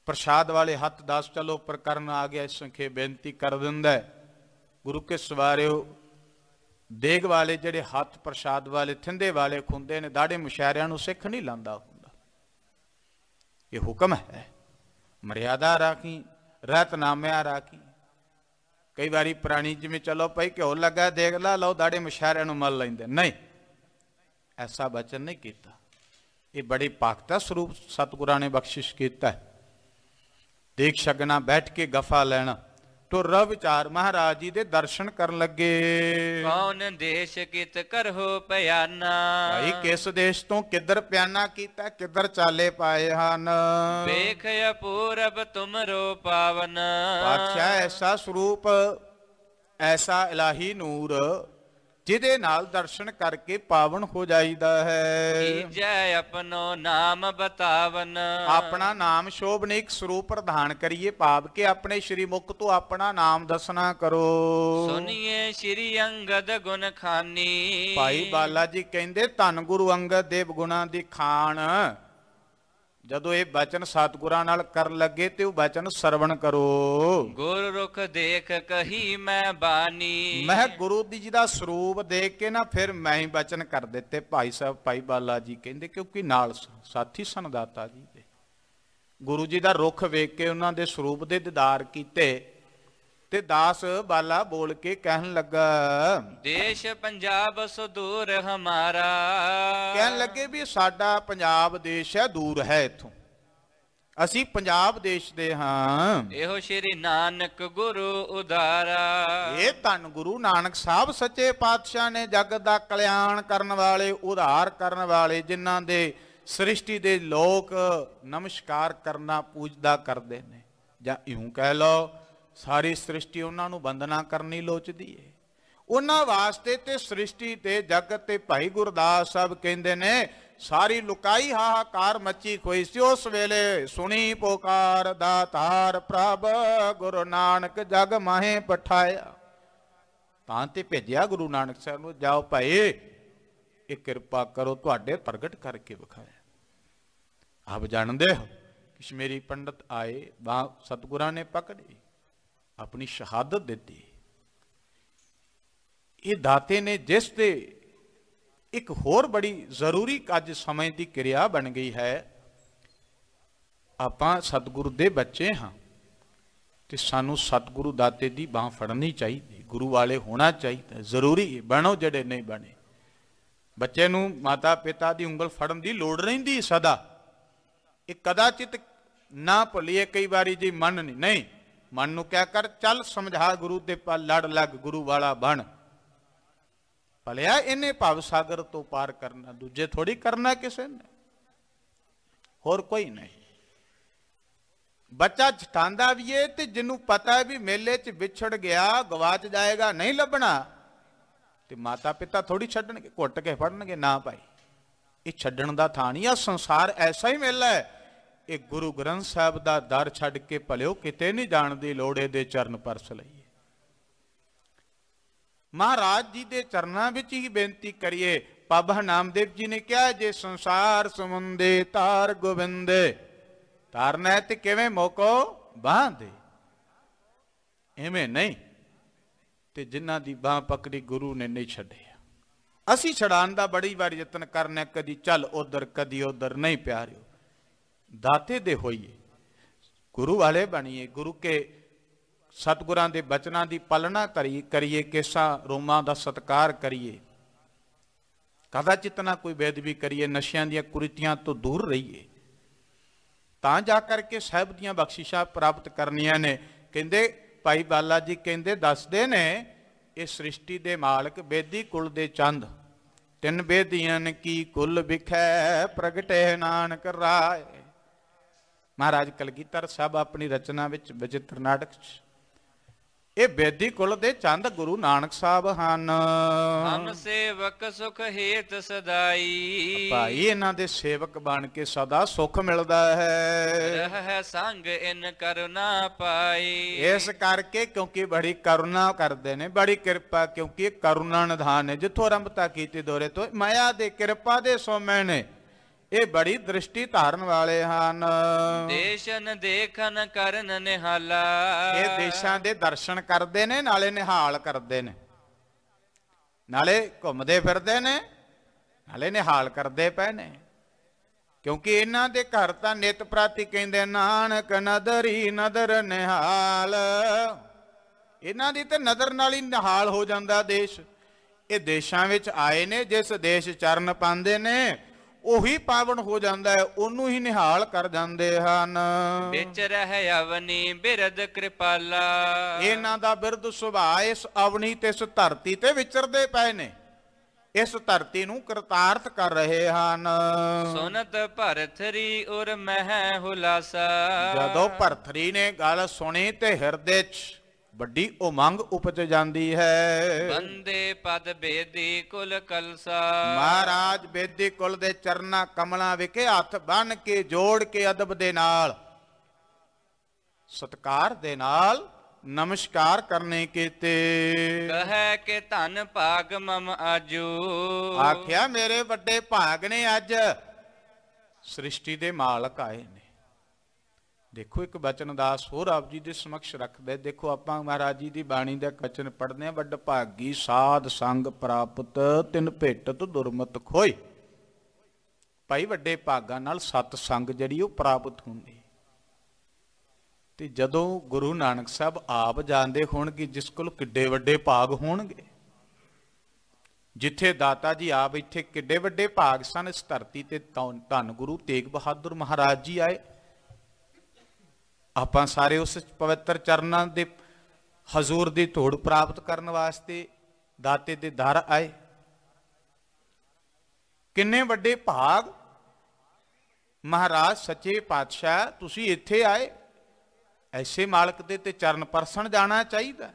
ਪ੍ਰਸ਼ਾਦ ਵਾਲੇ ਹੱਥ ਦਾਸ ਚਲੋ ਉੱਪਰ ਕਰਨ ਆ ਗਿਆ, ਸੰਖੇ ਬੇਨਤੀ ਕਰ ਦਿੰਦਾ। ਗੁਰੂ ਕੇ ਸਵਾਰਿਓ ਦੇਗ ਵਾਲੇ ਜਿਹੜੇ ਹੱਥ ਪ੍ਰਸ਼ਾਦ ਵਾਲੇ ਥਿੰਦੇ ਵਾਲੇ ਖੁੰਦੇ ਨੇ, ਦਾੜੇ ਮੁਸ਼ਾਰਿਆਂ ਨੂੰ ਸਿੱਖ ਨਹੀਂ ਲਾਂਦਾ ਹੁੰਦਾ। ਇਹ ਹੁਕਮ ਹੈ, ਮਰਿਆਦਾ ਰਾਖੀ, ਰਤਨਾਮਿਆਂ ਰਾਖੀ। ਕਈ ਵਾਰੀ ਪ੍ਰਾਣੀ ਜਿਵੇਂ ਚਲੋ ਭਾਈ ਘਿਓ ਲੱਗਾ ਦੇਖ ਲਾ, ਲਓ ਦਾੜੇ ਮੁਸ਼ਾਰਿਆਂ ਨੂੰ ਮਲ ਲੈਂਦੇ, ਨਹੀਂ, ਐਸਾ ਬਚਨ ਨਹੀਂ ਕੀਤਾ। ਇਹ ਬੜੀ ਪਾਕਤਾ ਸਰੂਪ ਸਤਿਗੁਰਾਂ ਨੇ ਬਖਸ਼ਿਸ਼ ਕੀਤਾ ਹੈ। ਦੇਖ ਛਕਣਾ, ਬੈਠ ਕੇ ਗਫਾ ਲੈਣਾ, ਤੁਰ ਵਿਚਾਰ। ਮਹਾਰਾਜ ਜੀ ਦੇ ਦਰਸ਼ਨ ਕਰਨ ਲੱਗੇ। ਕੌਣ ਦੇਸ਼ ਕਿਤ ਕਰਹੁ ਪਿਆਨਾ, ਭਾਈ ਕਿਸ ਦੇਸ਼ ਤੋਂ ਕਿੱਧਰ ਪਿਆਨਾ ਕੀਤਾ, ਕਿੱਧਰ ਚਾਲੇ ਪਾਏ ਹਨ। ਵੇਖ ਅਪੂਰਬ ਤੁਮਰੋ ਪਾਵਨ, ਪਾਤਸ਼ਾਹ ਐਸਾ ਸਰੂਪ ਐਸਾ ਇਲਾਹੀ ਨੂਰ ਜਿਹਦੇ ਨਾਲ ਦਰਸ਼ਨ ਕਰਕੇ ਪਾਵਨ ਹੋ ਜਾਈਦਾ ਹੈ। ਕੀਜੈ ਆਪਣੋ ਨਾਮ ਬਤਾਵਨ, ਆਪਣਾ ਨਾਮ ਸ਼ੋਭਨੀਕ ਸਰੂਪ ਪ੍ਰਧਾਨ ਕਰੀਏ, ਭਾਵ ਕਿ ਆਪਣੇ ਸ਼੍ਰੀ ਮੁਖ ਤੋਂ ਆਪਣਾ ਨਾਮ ਦੱਸਣਾ ਕਰੋ। ਸੁਨੀਏ ਸ਼੍ਰੀ ਅੰਗਦ ਗੁਣ ਖਾਨੀ, ਭਾਈ ਬਾਲਾ ਜੀ ਕਹਿੰਦੇ ਧੰਨ ਗੁਰੂ ਅੰਗਦ ਦੇਵ ਗੁਣਾਂ ਦੀ ਖਾਣ। ਜਦੋਂ ਇਹ ਬਚਨ ਸਤਿਗੁਰਾਂ ਨਾਲ ਕਰਨ ਲੱਗੇ ਤੇ ਉਹ ਬਚਨ ਸਰਵਣ ਕਰੋ। ਗੁਰ ਰੁਖ ਦੇਖ ਕਹੀ ਮੈਂ ਬਾਣੀ, ਮੈਂ ਗੁਰੂ ਜੀ ਦਾ ਸਰੂਪ ਦੇਖ ਕੇ ਨਾ ਫਿਰ ਮੈਂ ਹੀ ਬਚਨ ਕਰ ਦਿੱਤੇ। ਭਾਈ ਸਾਹਿਬ ਭਾਈ ਬਾਲਾ ਜੀ ਕਹਿੰਦੇ ਕਿਉਂਕਿ ਨਾਲ ਸਾਥੀ ਸਨ ਦਾਤਾ ਜੀ ਦੇ। ਗੁਰੂ ਜੀ ਦਾ ਰੁਖ ਵੇਖ ਕੇ ਉਹਨਾਂ ਦੇ ਸਰੂਪ ਦੇ ਦੀਦਾਰ ਕੀਤੇ ਤੇ ਦਾਸ ਬਾਲਾ ਬੋਲ ਕੇ ਕਹਿਣ ਲੱਗਾ, ਦੇਸ਼ ਪੰਜਾਬ ਸੁਦੂਰ ਹਮਾਰਾ, ਕਹਿਣ ਲੱਗੇ ਵੀ ਸਾਡਾ ਪੰਜਾਬ ਦੇਸ਼ ਹੈ, ਦੂਰ ਹੈ ਇੱਥੋਂ, ਅਸੀਂ ਪੰਜਾਬ ਦੇਸ਼ ਦੇ ਹਾਂ। ਇਹੋ ਸ਼੍ਰੀ ਨਾਨਕ ਗੁਰੂ ਉਦਾਰਾ, ਇਹ ਧੰਨ ਗੁਰੂ ਨਾਨਕ ਸਾਹਿਬ ਸੱਚੇ ਪਾਤਸ਼ਾਹ ਨੇ ਜਗਤ ਦਾ ਕਲਿਆਣ ਕਰਨ ਵਾਲੇ, ਉਧਾਰ ਕਰਨ ਵਾਲੇ, ਜਿਨ੍ਹਾਂ ਦੇ ਸ੍ਰਿਸ਼ਟੀ ਦੇ ਲੋਕ ਨਮਸਕਾਰ ਕਰਨਾ ਪੂਜਦਾ ਕਰਦੇ ਨੇ, ਜਾਂ ਇਉਂ ਕਹਿ ਲਓ ਸਾਰੀ ਸ੍ਰਿਸ਼ਟੀ ਉਹਨਾਂ ਨੂੰ ਬੰਦਨਾ ਕਰਨੀ ਲੋਚਦੀ ਏ। ਉਹਨਾਂ ਵਾਸਤੇ ਤੇ ਸ੍ਰਿਸ਼ਟੀ ਤੇ ਜਗਤ ਤੇ ਭਾਈ ਗੁਰਦਾਸ ਸਾਹਿਬ ਕਹਿੰਦੇ ਨੇ ਸਾਰੀ ਲੁਕਾਈ ਹਾਹਾਕਾਰ ਮੱਚੀ ਹੋਈ ਸੀ। ਉਸ ਵੇਲੇ ਸੁਣੀ ਪੁਕਾਰ ਦਾਤਾਰ ਪ੍ਰਭ ਗੁਰੂ ਨਾਨਕ ਜਗ ਮਾਹੇ ਪਠਾਇਆ, ਤਾਂ ਤੇ ਭੇਜਿਆ ਗੁਰੂ ਨਾਨਕ ਸਾਹਿਬ ਨੂੰ, ਜਾਓ ਭਾਈ ਇਹ ਕਿਰਪਾ ਕਰੋ ਤੁਹਾਡੇ ਪ੍ਰਗਟ ਕਰਕੇ ਵਿਖਾਇਆ। ਆਪ ਜਾਣਦੇ ਹੋ ਕਸ਼ਮੀਰੀ ਪੰਡਤ ਆਏ, ਬਾਹ ਸਤਿਗੁਰਾਂ ਨੇ ਪਕੜੀ, ਆਪਣੀ ਸ਼ਹਾਦਤ ਦਿੱਤੀ। ਇਹ ਦਾਤੇ ਨੇ ਜਿਸ ਤੇ ਇੱਕ ਹੋਰ ਬੜੀ ਜ਼ਰੂਰੀ ਅੱਜ ਸਮੇਂ ਦੀ ਕਿਰਿਆ ਬਣ ਗਈ ਹੈ। ਆਪਾਂ ਸਤਿਗੁਰੂ ਦੇ ਬੱਚੇ ਹਾਂ ਤੇ ਸਾਨੂੰ ਸਤਿਗੁਰੂ ਦਾਤੇ ਦੀ ਬਾਹ ਫੜਨੀ ਚਾਹੀਦੀ, ਗੁਰੂ ਵਾਲੇ ਹੋਣਾ ਚਾਹੀਦਾ, ਜ਼ਰੂਰੀ ਹੈ। ਬਣੋ ਜਿਹੜੇ ਨਹੀਂ ਬਣੇ। ਬੱਚੇ ਨੂੰ ਮਾਤਾ ਪਿਤਾ ਦੀ ਉਂਗਲ ਫੜਨ ਦੀ ਲੋੜ ਰਹਿੰਦੀ ਸਦਾ। ਇਹ ਕਦਾਚਿਤ ਨਾ ਭੁੱਲੀਏ ਕਈ ਵਾਰੀ ਜੀ ਮਨ ਨਹੀਂ, ਮਨ ਨੂੰ ਕਿਆ ਕਰ, ਚੱਲ ਸਮਝਾ ਗੁਰੂ ਦੇ ਪਲ ਲੜ ਲੱਗ, ਗੁਰੂ ਵਾਲਾ ਬਣ। ਭਲਿਆ ਇਹਨੇ ਭਵ ਸਾਗਰ ਤੋਂ ਪਾਰ ਕਰਨਾ, ਦੂਜੇ ਥੋੜੀ ਕਰਨਾ ਕਿਸੇ ਨੇ, ਹੋਰ ਕੋਈ ਨਹੀਂ। ਬੱਚਾ ਛਟਾਂਦਾ ਵੀ ਏ ਤੇ ਜਿਹਨੂੰ ਪਤਾ ਹੈ ਵੀ ਮੇਲੇ 'ਚ ਵਿਛੜ ਗਿਆ, ਗਵਾਚ ਜਾਏਗਾ, ਨਹੀਂ ਲੱਭਣਾ, ਤੇ ਮਾਤਾ ਪਿਤਾ ਥੋੜੀ ਛੱਡਣਗੇ, ਘੁੱਟ ਕੇ ਫੜਨਗੇ, ਨਾ ਭਾਈ ਇਹ ਛੱਡਣ ਦਾ ਥਾਂ ਨਹੀਂ। ਆ ਸੰਸਾਰ ਐਸਾ ਹੀ ਮੇਲਾ ਹੈ। ਇਹ ਗੁਰੂ ਗ੍ਰੰਥ ਸਾਹਿਬ ਦਾ ਦਰ ਛੱਡ ਕੇ ਭਲਿਓ ਕਿਤੇ ਨਹੀਂ ਜਾਣ ਦੀ ਲੋੜ, ਇਹਦੇ ਚਰਨ ਪਰਸ ਲਈਏ। ਮਹਾਰਾਜ ਜੀ ਦੇ ਚਰਨਾਂ ਵਿੱਚ ਹੀ ਬੇਨਤੀ ਕਰੀਏ। ਬਾਬਾ ਨਾਮਦੇਵ ਜੀ ਨੇ ਕਿਹਾ, ਜੇ ਸੰਸਾਰ ਸਮੁੰਦੇ ਤਾਰ ਗੋਬਿੰਦੇ, ਤਾਰਨਾ ਤੇ ਕਿਵੇਂ ਮੋਕੋ ਬਾਂਦੇ, ਐਵੇਂ ਨਹੀਂ। ਤੇ ਜਿਨ੍ਹਾਂ ਦੀ ਬਾਹ ਪਕੜੀ ਗੁਰੂ ਨੇ ਨਹੀਂ ਛੱਡਿਆ। ਅਸੀਂ ਛਡਾਉਣ ਦਾ ਬੜੀ ਵਾਰ ਯਤਨ ਕਰਨਾ, ਕਦੀ ਚੱਲ ਉਧਰ ਕਦੀ ਉਧਰ, ਨਹੀਂ ਪਿਆਰਿਓ, ਦਾਤੇ ਦੇ ਹੋਈਏ, ਗੁਰੂ ਵਾਲੇ ਬਣੀਏ, ਗੁਰੂ ਕੇ ਸਤਿਗੁਰਾਂ ਦੇ ਬਚਨਾਂ ਦੀ ਪਾਲਣਾ ਕਰੀਏ, ਕੇਸਾਂ ਰੋਮਾਂ ਦਾ ਸਤਿਕਾਰ ਕਰੀਏ, ਕਦਾਚਿਤ ਨਾ ਕੋਈ ਬੇਅਦਬੀ ਕਰੀਏ, ਨਸ਼ਿਆਂ ਦੀਆਂ ਕੁਰੀਤੀਆਂ ਤੋਂ ਦੂਰ ਰਹੀਏ, ਤਾਂ ਜਾ ਕਰਕੇ ਸਾਹਿਬ ਦੀਆਂ ਬਖਸ਼ਿਸ਼ਾਂ ਪ੍ਰਾਪਤ ਕਰਨੀਆਂ ਨੇ। ਕਹਿੰਦੇ ਭਾਈ ਬਾਲਾ ਜੀ ਕਹਿੰਦੇ ਦੱਸਦੇ ਨੇ, ਇਹ ਸ੍ਰਿਸ਼ਟੀ ਦੇ ਮਾਲਕ ਬੇਦੀ ਕੁਲ ਦੇ ਚੰਦ, ਤਿੰਨ ਬੇਦੀਆਂ ਕੀ ਕੁਲ ਵਿਖੈ ਪ੍ਰਗਟੇ ਨਾਨਕ ਰਾਏ। ਮਹਾਰਾਜ ਕਲਗੀਧਰ ਸਾਹਿਬ ਆਪਣੀ ਰਚਨਾ ਵਿੱਚ ਵਿਚਿਤ੍ਰ ਨਾਟਕ 'ਚ ਇਹ ਬੇਦੀ ਕੁਲ ਦੇ ਚੰਦ ਗੁਰੂ ਨਾਨਕ ਸਾਹਿਬ ਹਨ। ਹਮ ਸੇਵਕ ਸੁਖ ਹੇਤ ਸਦਾਈ, ਭਾਈ ਇਹਨਾਂ ਦੇ ਸੇਵਕ ਬਣ ਕੇ ਸਦਾ ਸੁਖ ਮਿਲਦਾ ਹੈ। ਰਹਿ ਸੰਗ ਇਨ ਕਰੁਣਾ ਪਾਈ, ਇਸ ਕਰਕੇ ਕਿਉਂਕਿ ਬੜੀ ਕਰੁਣਾ ਕਰਦੇ ਨੇ, ਬੜੀ ਕਿਰਪਾ, ਕਿਉਂਕਿ ਇਹ ਕਰੁਣਾ ਨਿਧਾਨ ਹੈ। ਜਿੱਥੋਂ ਆਰੰਭਤਾ ਕੀਤੀ ਦੋਰੇ ਤੋਂ, ਮਾਇਆ ਦੇ ਕਿਰਪਾ ਦੇ ਸੋਮੇ ਨੇ, ਇਹ ਬੜੀ ਦ੍ਰਿਸ਼ਟੀ ਧਾਰਨ ਵਾਲੇ ਹਨ। ਦੇਸ਼ਨ ਦੇਖਨ ਕਰਨ ਨਿਹਾਲਾ, ਇਹ ਦੇਸ਼ਾਂ ਦੇ ਦਰਸ਼ਨ ਕਰਦੇ ਨੇ, ਨਾਲੇ ਨਿਹਾਲ ਕਰਦੇ ਨੇ, ਨਾਲੇ ਘੁੰਮਦੇ ਫਿਰਦੇ ਨੇ, ਨਾਲੇ ਨਿਹਾਲ ਕਰਦੇ ਪਏ ਨੇ। ਕਿਉਂਕਿ ਇਹਨਾਂ ਦੇ ਘਰ ਤਾਂ ਨਿਤ ਪ੍ਰਾਤੀ ਕਹਿੰਦੇ ਨਾਨਕ ਨਦਰੀ ਨਦਰ ਨਿਹਾਲ, ਇਹਨਾਂ ਦੀ ਤੇ ਨਦਰ ਨਾਲ ਹੀ ਨਿਹਾਲ ਹੋ ਜਾਂਦਾ ਦੇਸ਼। ਇਹ ਦੇਸ਼ਾਂ ਵਿੱਚ ਆਏ ਨੇ, ਜਿਸ ਦੇਸ਼ ਚਰਨ ਪਾਉਂਦੇ ਨੇ ਉਹੀ ਪਾਵਨ ਹੋ ਜਾਂਦਾ ਹੈ, ਉਹਨੂੰ ਹੀ ਨਿਹਾਲ ਕਰ ਜਾਂਦੇ ਹਨ। ਵਿੱਚ ਰਹਿ ਅਵਨੀ ਬਿਰਦ ਕਿਰਪਾਲਾ, ਇਹਨਾਂ ਦਾ ਬਿਰਦ ਸੁਭਾਅ ਇਸ ਅਵਨੀ ਤੇ ਇਸ ਧਰਤੀ ਤੇ ਵਿਚਰਦੇ ਪਏ ਨੇ, ਇਸ ਧਰਤੀ ਨੂੰ ਕਰਤਾਰਥ ਕਰ ਰਹੇ ਹਨ। ਸੁਨਤ ਭਰਥਰੀ ਉਰ ਮਹਿ ਹੁਲਾਸਾ, ਜਦੋਂ ਭਰਥਰੀ ਨੇ ਗੱਲ ਸੁਣੀ ਤੇ ਹਿਰਦੇ 'ਚ ਵੱਡੀ ਉਮੰਗ ਉਪਜ ਜਾਂਦੀ ਹੈ। ਬੰਦੇ ਪਦ ਬੇਦੀ ਕੁਲ ਕਲਸਾ। ਮਹਾਰਾਜ ਬੇਦੀ ਕੁਲ ਦੇ ਚਰਨਾਂ ਕਮਲਾਂ ਵਿਖੇ ਹੱਥ ਬੰਨ ਕੇ ਜੋੜ ਕੇ ਅਦਬ ਦੇ ਨਾਲ ਸਤਕਾਰ ਦੇ ਨਾਲ ਨਮਸਕਾਰ ਕਰਨੇ ਕੀਤੇ। ਕਹੈ ਕਿ ਧਨ ਭਾਗ ਮਮ ਆਜੂ। ਆਖਿਆ ਮੇਰੇ ਵੱਡੇ ਭਾਗ ਨੇ ਅੱਜ ਸ੍ਰਿਸ਼ਟੀ ਦੇ ਮਾਲਕ ਆਏ ਨੇ। ਦੇਖੋ ਇੱਕ ਬਚਨ ਦਾਸ ਹੋਰ ਆਪ ਜੀ ਦੇ ਸਮਕਸ਼ ਰੱਖਦੇ। ਦੇਖੋ ਆਪਾਂ ਮਹਾਰਾਜ ਜੀ ਦੀ ਬਾਣੀ ਦਾ ਬਚਨ ਪੜ੍ਹਦੇ ਹਾਂ। ਵੱਡ ਭਾਗੀ ਸਾਧ ਸੰਗ ਪ੍ਰਾਪਤ ਤਿਨ ਭੇਟਤ ਦੁਰਮਤ ਖੋਈ। ਭਾਈ ਵੱਡੇ ਭਾਗਾਂ ਨਾਲ ਸਤ ਸੰਗ ਜਿਹੜੀ ਉਹ ਪ੍ਰਾਪਤ ਹੁੰਦੀ। ਤੇ ਜਦੋਂ ਗੁਰੂ ਨਾਨਕ ਸਾਹਿਬ ਆਪ ਜਾਣਦੇ ਹੋਣਗੇ ਜਿਸ ਕੋਲ ਕਿੱਡੇ ਵੱਡੇ ਭਾਗ ਹੋਣਗੇ। ਜਿੱਥੇ ਦਾਤਾ ਜੀ ਆਪ ਇੱਥੇ ਕਿੱਡੇ ਵੱਡੇ ਭਾਗ ਸਨ ਇਸ ਧਰਤੀ ਤੇ ਧੰਨ ਗੁਰੂ ਤੇਗ ਬਹਾਦਰ ਮਹਾਰਾਜ ਜੀ ਆਏ। ਆਪਾਂ ਸਾਰੇ ਉਸ ਪਵਿੱਤਰ ਚਰਨਾਂ ਦੇ ਹਜ਼ੂਰ ਦੀ ਧੂੜ ਪ੍ਰਾਪਤ ਕਰਨ ਵਾਸਤੇ ਦਾਤੇ ਦੇ ਦਰ ਆਏ। ਕਿੰਨੇ ਵੱਡੇ ਭਾਗ ਮਹਾਰਾਜ ਸੱਚੇ ਪਾਤਸ਼ਾਹ ਤੁਸੀਂ ਇੱਥੇ ਆਏ। ਐਸੇ ਮਾਲਕ ਦੇ ਤੇ ਚਰਨ ਪਰਸਣ ਜਾਣਾ ਚਾਹੀਦਾ।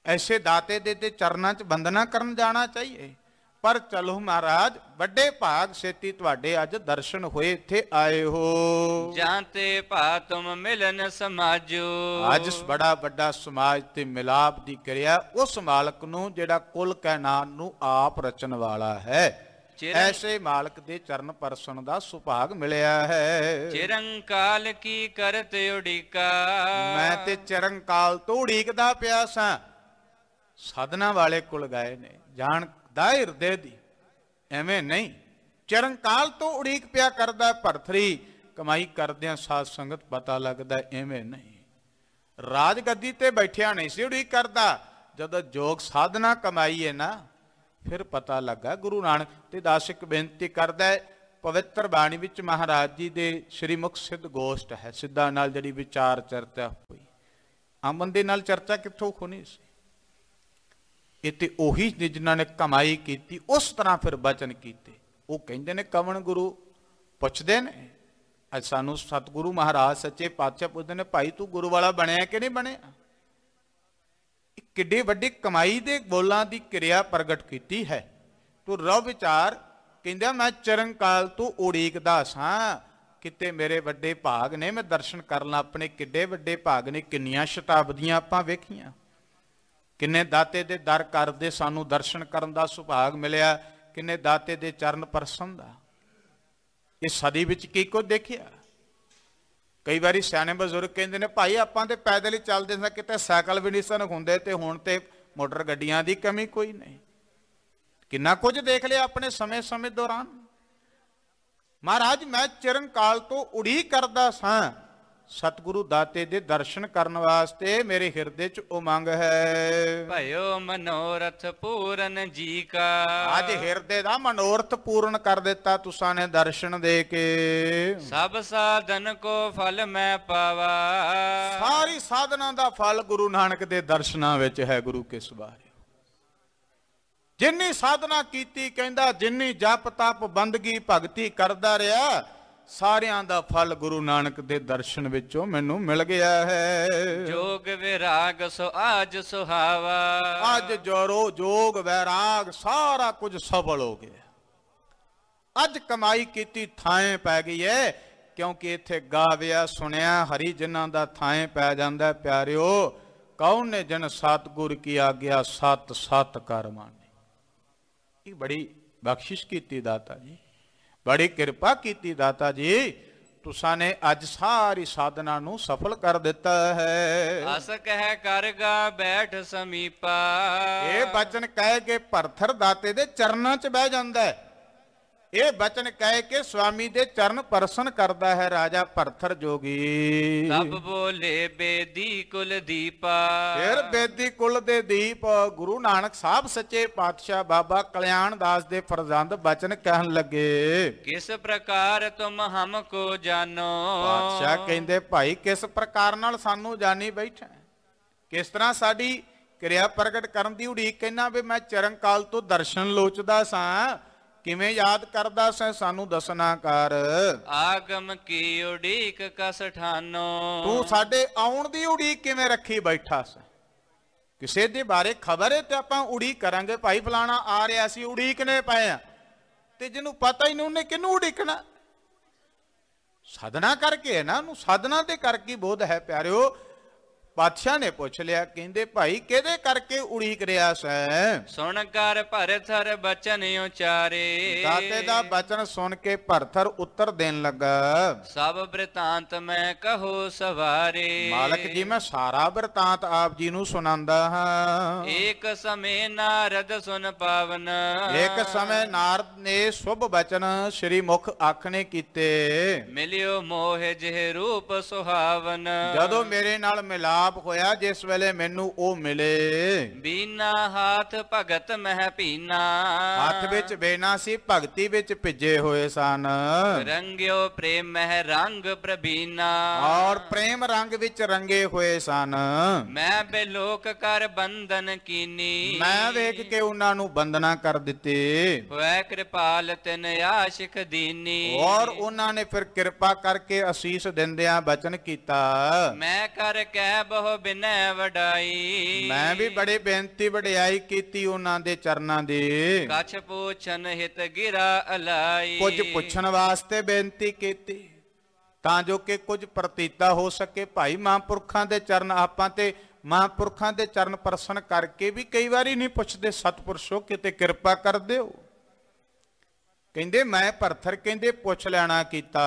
ਐਸੇ ਦਾਤੇ ਦੇ ਤੇ ਚਰਨਾਂ 'ਚ ਬੰਦਨਾ ਕਰਨ ਜਾਣਾ ਚਾਹੀਏ। ਪਰ ਚਲੋ ਮਹਾਰਾਜ ਵੱਡੇ ਭਾਗ ਸੇਤੀ ਤੁਹਾਡੇ ਅੱਜ ਦਰਸ਼ਨ ਹੋਏ ਇੱਥੇ ਆਏ ਹੋ। ਜਾਂ ਤੇ ਭਾ ਤੁਮ ਮਿਲਨ ਸਮਾਜੋ। ਅੱਜ ਬੜਾ ਵੱਡਾ ਸਮਾਜ ਤੇ ਮਿਲਾਪ ਦੀ ਕਿਰਿਆ ਉਸ ਮਾਲਕ ਨੂੰ ਜਿਹੜਾ ਕੁੱਲ ਕਾਇਨਾਤ ਨੂੰ ਆਪ ਰਚਣ ਵਾਲਾ ਹੈ। ਐਸੇ ਮਾਲਕ ਦੇ ਚਰਨ ਪਰਸਨ ਦਾ ਸੁਭਾਗ ਮਿਲਿਆ ਹੈ। ਚਿਰੰਕਾਲ ਕੀ ਕਰਤ ਉਡੀਕਾ। ਮੈਂ ਤੇ ਚਿਰੰਕਾਲ ਤੋਂ ਉਡੀਕਦਾ ਪਿਆ ਸਾਂ। ਸਾਧਨਾ ਵਾਲੇ ਕੋਲ ਗਏ ਨੇ ਜਾਣਦਾ ਹਿਰਦੇ ਦੀ ਐਵੇਂ ਨਹੀਂ। ਚਿਰੰਕਾਲ ਤੋਂ ਉਡੀਕ ਪਿਆ ਕਰਦਾ ਭਰਥਰੀ ਕਮਾਈ ਕਰਦਿਆਂ ਸਾਧ ਸੰਗਤ ਪਤਾ ਲੱਗਦਾ ਐਵੇਂ ਨਹੀਂ। ਰਾਜ ਗੱਦੀ ਤੇ ਬੈਠਿਆ ਨਹੀਂ ਸੀ ਉਡੀਕ ਕਰਦਾ। ਜਦੋਂ ਜੋਗ ਸਾਧਨਾ ਕਮਾਈ ਹੈ ਨਾ ਫਿਰ ਪਤਾ ਲੱਗਾ। ਗੁਰੂ ਨਾਨਕ ਤੇ ਦਾਸ ਇੱਕ ਬੇਨਤੀ ਕਰਦਾ ਹੈ। ਪਵਿੱਤਰ ਬਾਣੀ ਵਿੱਚ ਮਹਾਰਾਜ ਜੀ ਦੇ ਸ਼੍ਰੀ ਮੁਖ ਸਿੱਧ ਗੋਸ਼ਟ ਹੈ। ਸਿੱਧਾਂ ਨਾਲ ਜਿਹੜੀ ਵਿਚਾਰ ਚਰਚਾ ਹੋਈ। ਆਮਨ ਦੇ ਨਾਲ ਚਰਚਾ ਕਿੱਥੋਂ ਹੋਣੀ ਸੀ। ਇਹ ਤੇ ਉਹੀ ਜਿਨ੍ਹਾਂ ਨੇ ਕਮਾਈ ਕੀਤੀ ਉਸ ਤਰ੍ਹਾਂ ਫਿਰ ਬਚਨ ਕੀਤੇ। ਉਹ ਕਹਿੰਦੇ ਨੇ ਕਵਣ ਗੁਰੂ ਪੁੱਛਦੇ ਨੇ। ਅੱਜ ਸਾਨੂੰ ਸਤਿਗੁਰੂ ਮਹਾਰਾਜ ਸੱਚੇ ਪਾਤਸ਼ਾਹ ਪੁੱਛਦੇ ਨੇ ਭਾਈ ਤੂੰ ਗੁਰੂ ਵਾਲਾ ਬਣਿਆ ਕਿ ਨਹੀਂ ਬਣਿਆ। ਕਿੱਡੀ ਵੱਡੀ ਕਮਾਈ ਦੇ ਬੋਲਾਂ ਦੀ ਕਿਰਿਆ ਪ੍ਰਗਟ ਕੀਤੀ ਹੈ। ਤੂੰ ਰਵ ਵਿਚਾਰ ਕਹਿੰਦਾ ਮੈਂ ਚਿਰੰਕਾਲ ਤੋਂ ਉਡੀਕਦਾ ਸਾਂ ਕਿਤੇ ਮੇਰੇ ਵੱਡੇ ਭਾਗ ਨੇ ਮੈਂ ਦਰਸ਼ਨ ਕਰਨਾ ਆਪਣੇ। ਕਿੱਡੇ ਵੱਡੇ ਭਾਗ ਨੇ। ਕਿੰਨੀਆਂ ਸ਼ਤਾਬਦੀਆਂ ਆਪਾਂ ਵੇਖੀਆਂ। ਕਿੰਨੇ ਦਾਤੇ ਦੇ ਦਰ ਕਰਦੇ ਸਾਨੂੰ ਦਰਸ਼ਨ ਕਰਨ ਦਾ ਸੁਭਾਗ ਮਿਲਿਆ। ਕਿੰਨੇ ਦਾਤੇ ਦੇ ਚਰਨ ਪਰਸਨ ਦਾ। ਇਹ ਸਦੀ ਵਿੱਚ ਕੀ ਕੁਝ ਦੇਖਿਆ। ਕਈ ਵਾਰੀ ਸਿਆਣੇ ਬਜ਼ੁਰਗ ਕਹਿੰਦੇ ਨੇ ਭਾਈ ਆਪਾਂ ਤੇ ਪੈਦਲ ਹੀ ਚੱਲਦੇ ਸਾਂ ਕਿਤੇ ਸਾਈਕਲ ਵੀ ਨਹੀਂ ਸਨ ਹੁੰਦੇ ਤੇ ਹੁਣ ਤੇ ਮੋਟਰ ਗੱਡੀਆਂ ਦੀ ਕਮੀ ਕੋਈ ਨਹੀਂ। ਕਿੰਨਾ ਕੁਝ ਦੇਖ ਲਿਆ ਆਪਣੇ ਸਮੇਂ ਦੌਰਾਨ। ਮਹਾਰਾਜ ਮੈਂ ਚਿਰੰਕਾਲ ਤੋਂ ਉਡੀਕ ਕਰਦਾ ਸਾਂ ਸਤਿਗੁਰੂ ਦਾਤੇ ਦੇ ਦਰਸ਼ਨ ਕਰਨ ਵਾਸਤੇ। ਮੇਰੇ ਹਿਰਦੇ 'ਚ ਉਮੰਗ ਹੈ। ਭਇਓ ਮਨੋਰਥ ਪੂਰਨ ਜੀ ਕਾ। ਅੱਜ ਹਿਰਦੇ ਦਾ ਮਨੋਰਥ ਪੂਰਨ ਕਰ ਦਿੱਤਾ ਤੁਸਾਂ ਨੇ ਦਰਸ਼ਨ ਦੇ ਕੇ। ਸਭ ਸਾਧਨ ਕੋ ਫਲ ਮੈਂ ਪਾਵਾ। ਸਾਰੀ ਸਾਧਨਾ ਦਾ ਫਲ ਗੁਰੂ ਨਾਨਕ ਦੇ ਦਰਸ਼ਨਾਂ ਵਿੱਚ ਹੈ। ਗੁਰੂ ਕੇ ਸਵਾਰੇ ਜਿੰਨੀ ਸਾਧਨਾ ਕੀਤੀ ਕਹਿੰਦਾ ਜਿੰਨੀ ਜਪ ਤਪ ਬੰਦਗੀ ਭਗਤੀ ਕਰਦਾ ਰਿਹਾ ਸਾਰਿਆਂ ਦਾ ਫਲ ਗੁਰੂ ਨਾਨਕ ਦੇ ਦਰਸ਼ਨ ਵਿੱਚੋਂ ਮੈਨੂੰ ਮਿਲ ਗਿਆ ਹੈ। ਜੋਗ ਵਿਰਾਗ ਸੋ ਆਜ ਸੁਹਾਵਾ। ਅੱਜ ਜੋਰੋ ਜੋਗ ਵੈਰਾਗ ਸਾਰਾ ਕੁਝ ਸਫਲ ਹੋ ਗਿਆ। ਅੱਜ ਕਮਾਈ ਕੀਤੀ ਥਾਂ ਪੈ ਗਈ ਹੈ। ਕਿਉਂਕਿ ਇੱਥੇ ਗਾਵਿਆ ਸੁਣਿਆ ਹਰੀ ਜਿਨ੍ਹਾਂ ਦਾ ਥਾਂ ਪੈ ਜਾਂਦਾ ਪਿਆਰਿਓ। ਕੌਣ ਨੇ ਜਨ ਸਤਿਗੁਰ ਕੀ ਆਗਿਆ ਸਤ ਸਤ ਕਰ ਮਾਨੇ। ਇਹ ਬੜੀ ਬਖਸ਼ਿਸ਼ ਕੀਤੀ ਦਾਤਾ ਜੀ। ਬੜੀ ਕਿਰਪਾ ਕੀਤੀ ਦਾਤਾ ਜੀ। ਤੁਸਾਂ ਨੇ ਅੱਜ ਸਾਰੀ ਸਾਧਨਾ ਨੂੰ ਸਫਲ ਕਰ ਦਿੱਤਾ ਹੈ। ਅਸ ਕਹਿ ਕਰਗਾ ਬੈਠ ਸਮੀਪਾ। ਇਹ ਬਚਨ ਕਹਿ ਕੇ ਭਰਥਰ ਦਾਤੇ ਦੇ ਚਰਨਾਂ 'ਚ ਬਹਿ ਜਾਂਦਾ ਹੈ। ਇਹ ਬਚਨ ਕਹਿ ਕੇ ਸਵਾਮੀ ਦੇ ਚਰਨ ਪਰਸਨ ਕਰਦਾ ਹੈ ਰਾਜਾ ਭਰਥਰ ਜੋਗੀ। ਤਬ ਬੋਲੇ ਬੇਦੀ ਕੁਲ ਦੀਪਾ। ਫਿਰ ਬੇਦੀ ਕੁਲ ਦੇ ਦੀਪ ਗੁਰੂ ਨਾਨਕ ਸਾਹਿਬ ਸੱਚੇ ਪਾਤਸ਼ਾਹ ਬਾਬਾ ਕਲਿਆਣ ਦਾਸ ਦੇ ਫਰਜ਼ੰਦ ਬਚਨ ਕਹਿਣ ਲੱਗੇ। ਕਿਸ ਪ੍ਰਕਾਰ ਤੁਮ ਹਮਕੋ ਜਾਨੋ। ਪਾਤਸ਼ਾਹ ਕਹਿੰਦੇ ਭਾਈ ਕਿਸ ਪ੍ਰਕਾਰ ਨਾਲ ਸਾਨੂੰ ਜਾਣੀ ਬੈਠਾ। ਕਿਸ ਤਰ੍ਹਾਂ ਸਾਡੀ ਕਿਰਿਆ ਪ੍ਰਗਟ ਕਰਨ ਦੀ ਉਡੀਕ ਕਹਿਣਾ ਵੀ ਮੈਂ ਚਿਰੰਕਾਲ ਤੋਂ ਦਰਸ਼ਨ ਲੋਚਦਾ ਸਾਂ। ਕਿਵੇਂ ਯਾਦ ਕਰਦਾ ਸੈਂ ਸਾਨੂੰ ਦੱਸਣਾ ਕਰ। ਆਗਮ ਕੀ ਉਡੀਕ ਕਸ ਠਾਨੋ, ਤੂੰ ਸਾਡੇ ਆਉਣ ਦੀ ਉਡੀਕ ਕਿਵੇਂ ਰੱਖੀ ਬੈਠਾ ਸੈਂ। ਕਿਸੇ ਦੇ ਬਾਰੇ ਖਬਰ ਹੈ ਤੇ ਆਪਾਂ ਉਡੀਕ ਕਰਾਂਗੇ, ਭਾਈ ਫਲਾਣਾ ਆ ਰਿਹਾ ਸੀ ਉਡੀਕਨੇ ਪਏ ਆ, ਤੇ ਜਿਹਨੂੰ ਪਤਾ ਹੀ ਨਹੀਂ ਉਹਨੇ ਕਿਹਨੂੰ ਉਡੀਕਣਾ। ਸਾਧਨਾ ਕਰਕੇ ਹੈ ਨਾ, ਉਹਨੂੰ ਸਾਧਨਾ ਦੇ ਕਰਕੇ ਬੋਧ ਹੈ। ਪਿਆਰਿਓ, ਪਾਤਸ਼ਾਹ ਨੇ ਪੁੱਛ ਲਿਆ, ਕਹਿੰਦੇ ਭਾਈ ਕਿਹਦੇ ਕਰਕੇ ਉਡੀਕ ਰਿਹਾ ਸੈਂ। ਸੁਣ ਕਰ ਭਰਥਰ ਬਚਨ ਉਚਾਰੇ, ਦਾਤੇ ਦਾ ਬਚਨ ਸੁਣ ਕੇ ਭਰਥਰ ਉੱਤਰ ਦੇਣ ਲੱਗਾ। ਸਭ ਬ੍ਰਿਤਾਂਤ ਮੈਂ ਕਹੋ ਸਵਾਰੇ, ਮਾਲਕ ਜੀ ਮੈਂ ਸਾਰਾ ਬ੍ਰਿਤਾਂਤ ਆਪ ਜੀ ਨੂੰ ਸੁਣਾਉਂਦਾ ਹਾਂ। ਏਕ ਸਮੇਂ ਨਾਰਦ ਸੁਨ ਪਾਵਨ, ਇੱਕ ਸਮੇਂ ਨਾਰਦ ਨੇ ਸ਼ੁਭ ਬਚਨ ਸ੍ਰੀ ਮੁਖ ਆਖਣੇ ਕੀਤੇ। ਮਿਲਿਓ ਮੋਹ ਜਿਹ ਰੂਪ ਸੁਹਾਵਨ, ਜਦੋਂ ਮੇਰੇ ਨਾਲ ਮਿਲਾਪ ਹੋਇਆ ਜਿਸ ਵੇਲੇ ਮੈਨੂੰ ਉਹ ਮਿਲੇ। ਬੀਨਾ ਹਾਥ ਭਗਤ ਮਹਿ ਪੀਨਾ, ਹੱਥ ਵਿੱਚ ਬੇਨਾ ਸੀ, ਭਗਤੀ ਵਿੱਚ ਭਿੱਜੇ ਹੋਏ ਸਨ। ਰੰਗਿਓ ਪ੍ਰੇਮ ਮਹਿ ਰੰਗ ਪ੍ਰਬੀਨਾ, ਔਰ ਪ੍ਰੇਮ ਰੰਗ ਵਿੱਚ ਰੰਗੇ ਹੋਏ ਸਨ। ਮੈਂ ਬੇਲੋਕ ਕਰ ਬੰਧਨ ਕੀਨੀ, ਮੈਂ ਵੇਖ ਕੇ ਉਹਨਾਂ ਨੂੰ ਬੰਦਨਾ ਕਰ ਦਿੱਤੇ। ਹੋਇ ਕਿਰਪਾਲ ਤਿਨ ਆਸ਼ਿਕ ਦੀਨੀ, ਔਰ ਉਹਨਾਂ ਨੇ ਫਿਰ ਕਿਰਪਾ ਕਰਕੇ ਅਸੀਸ ਦਿੰਦਿਆਂ ਬਚਨ ਕੀਤਾ। ਮੈਂ ਕਰ ਕਹਿ ਬਹੁ ਬਿਨੈ ਵਡਾਈ, ਮੈਂ ਵੀ ਬੜੇ ਬੇਨਤੀ ਵਡਿਆਈ ਕੀਤੀ ਉਹਨਾਂ ਦੇ ਚਰਨਾਂ ਦੀ। ਕਛ ਪੁੱਛਨ ਹਿਤ ਗਿਰਾ ਅਲਾਈ, ਕੁਝ ਪੁੱਛਣ ਵਾਸਤੇ ਬੇਨਤੀ ਕੀਤੀ ਤਾਂ ਜੋ ਕਿ ਕੁਝ ਪ੍ਰਤੀਤਾ ਹੋ ਸਕੇ। ਭਾਈ ਮਹਾਂਪੁਰਖਾਂ ਦੇ ਚਰਨ ਆਪਾਂ ਤੇ ਮਹਾਂਪੁਰਖਾਂ ਦੇ ਚਰਨ ਪ੍ਰਸੰਨ ਕਰਕੇ ਵੀ ਕਈ ਵਾਰੀ ਨਹੀਂ ਪੁੱਛਦੇ, ਸਤਿਪੁਰਸ਼ੋ ਕਿਤੇ ਕਿਰਪਾ ਕਰ ਦਿਓ। ਕਹਿੰਦੇ ਮੈਂ ਭਰਥਰ ਕਹਿੰਦੇ ਪੁੱਛ ਲੈਣਾ ਕੀਤਾ।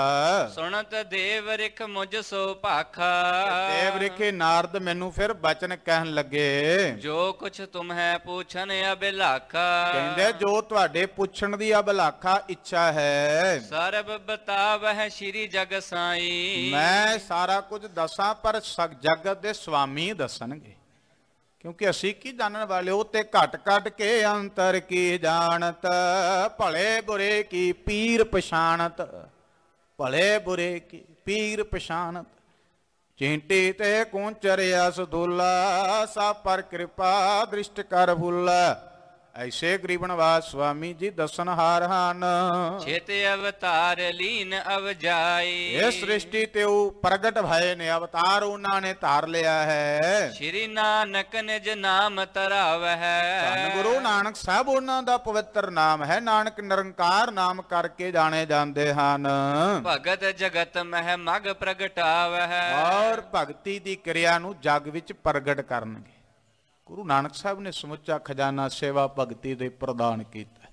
ਸੁਣਤ ਦੇਵ ਰਿਖ ਮੁਝ ਸੋ ਭਾਖਾ, ਦੇਵ ਰਿਖੇ ਨਾਰਦ ਮੈਨੂੰ ਫਿਰ ਬਚਨ ਕਹਿਣ ਲੱਗੇ। ਜੋ ਕੁਛ ਤੁਮਹਿ ਪੁੱਛਨ ਅਬਿਲਾਖਾ, ਕਹਿੰਦੇ ਜੋ ਤੁਹਾਡੇ ਪੁੱਛਣ ਦੀ ਅਬਿਲਾਖਾ ਇੱਛਾ ਹੈ ਸਰਬ ਬਤਾਵਹਿ ਸ਼੍ਰੀ ਜਗ ਸਾਈ, ਮੈਂ ਸਾਰਾ ਕੁਝ ਦੱਸਾਂ ਪਰ ਜਗਤ ਦੇ ਸੁਆਮੀ ਦੱਸਣਗੇ। ਕਿਉਂਕਿ ਅਸੀਂ ਕੀ ਜਾਣਨ ਵਾਲੇ, ਉਹ ਤੇ ਘਟ ਘਟ ਕੇ ਅੰਤਰ ਕੀ ਜਾਣਤ, ਭਲੇ ਬੁਰੇ ਕੀ ਪੀਰ ਪਛਾਣਤ, ਭਲੇ ਬੁਰੇ ਕੀ ਪੀਰ ਪਛਾਣਤ। ਚਿੰਟੀ ਤੇ ਕੁੰਚਰਿਆ ਸਦੂਲਾ, ਸਾ ਪਰ ਕਿਰਪਾ ਦ੍ਰਿਸ਼ਟ ਕਰ ਭੁੱਲਾ। ਐਸੇ ਗਰੀਬਨਵਾਸ ਸੁਆਮੀ ਜੀ ਦਸਨਹਾਰ ਹਨ। ਛੇਤ ਅਵਤਾਰ ਲੀਨ ਅਵਜਾਈ, ਇਹ ਸ੍ਰਿਸ਼ਟੀ ਤੇ ਉਹ ਪ੍ਰਗਟ ਭਏ ਨੇ, ਅਵਤਾਰ ਉਹਨਾਂ ਨੇ ਧਾਰ ਲਿਆ ਹੈ। ਸ਼੍ਰੀ ਨਾਨਕ ਨਿਜ ਨਾਮ ਧਰਾਵਹਿ, ਧੰਨ ਗੁਰੂ ਨਾਨਕ ਸਾਹਿਬ ਉਹਨਾਂ ਦਾ ਪਵਿੱਤਰ ਨਾਮ ਹੈ। ਨਾਨਕ ਨਿਰੰਕਾਰ ਨਾਮ ਕਰਕੇ ਜਾਣੇ ਜਾਂਦੇ ਹਨ। ਭਗਤ ਜਗਤ ਮਹਿ ਮਗ ਪ੍ਰਗਟਾਵਹਿ, ਔਰ ਭਗਤੀ ਦੀ ਕਿਰਿਆ ਨੂੰ ਜਗ ਵਿੱਚ ਪ੍ਰਗਟ ਕਰਨਗੇ। ਗੁਰੂ ਨਾਨਕ ਸਾਹਿਬ ਨੇ ਸਮੁੱਚਾ ਖਜ਼ਾਨਾ ਸੇਵਾ ਭਗਤੀ ਦੇ ਪ੍ਰਦਾਨ ਕੀਤਾ।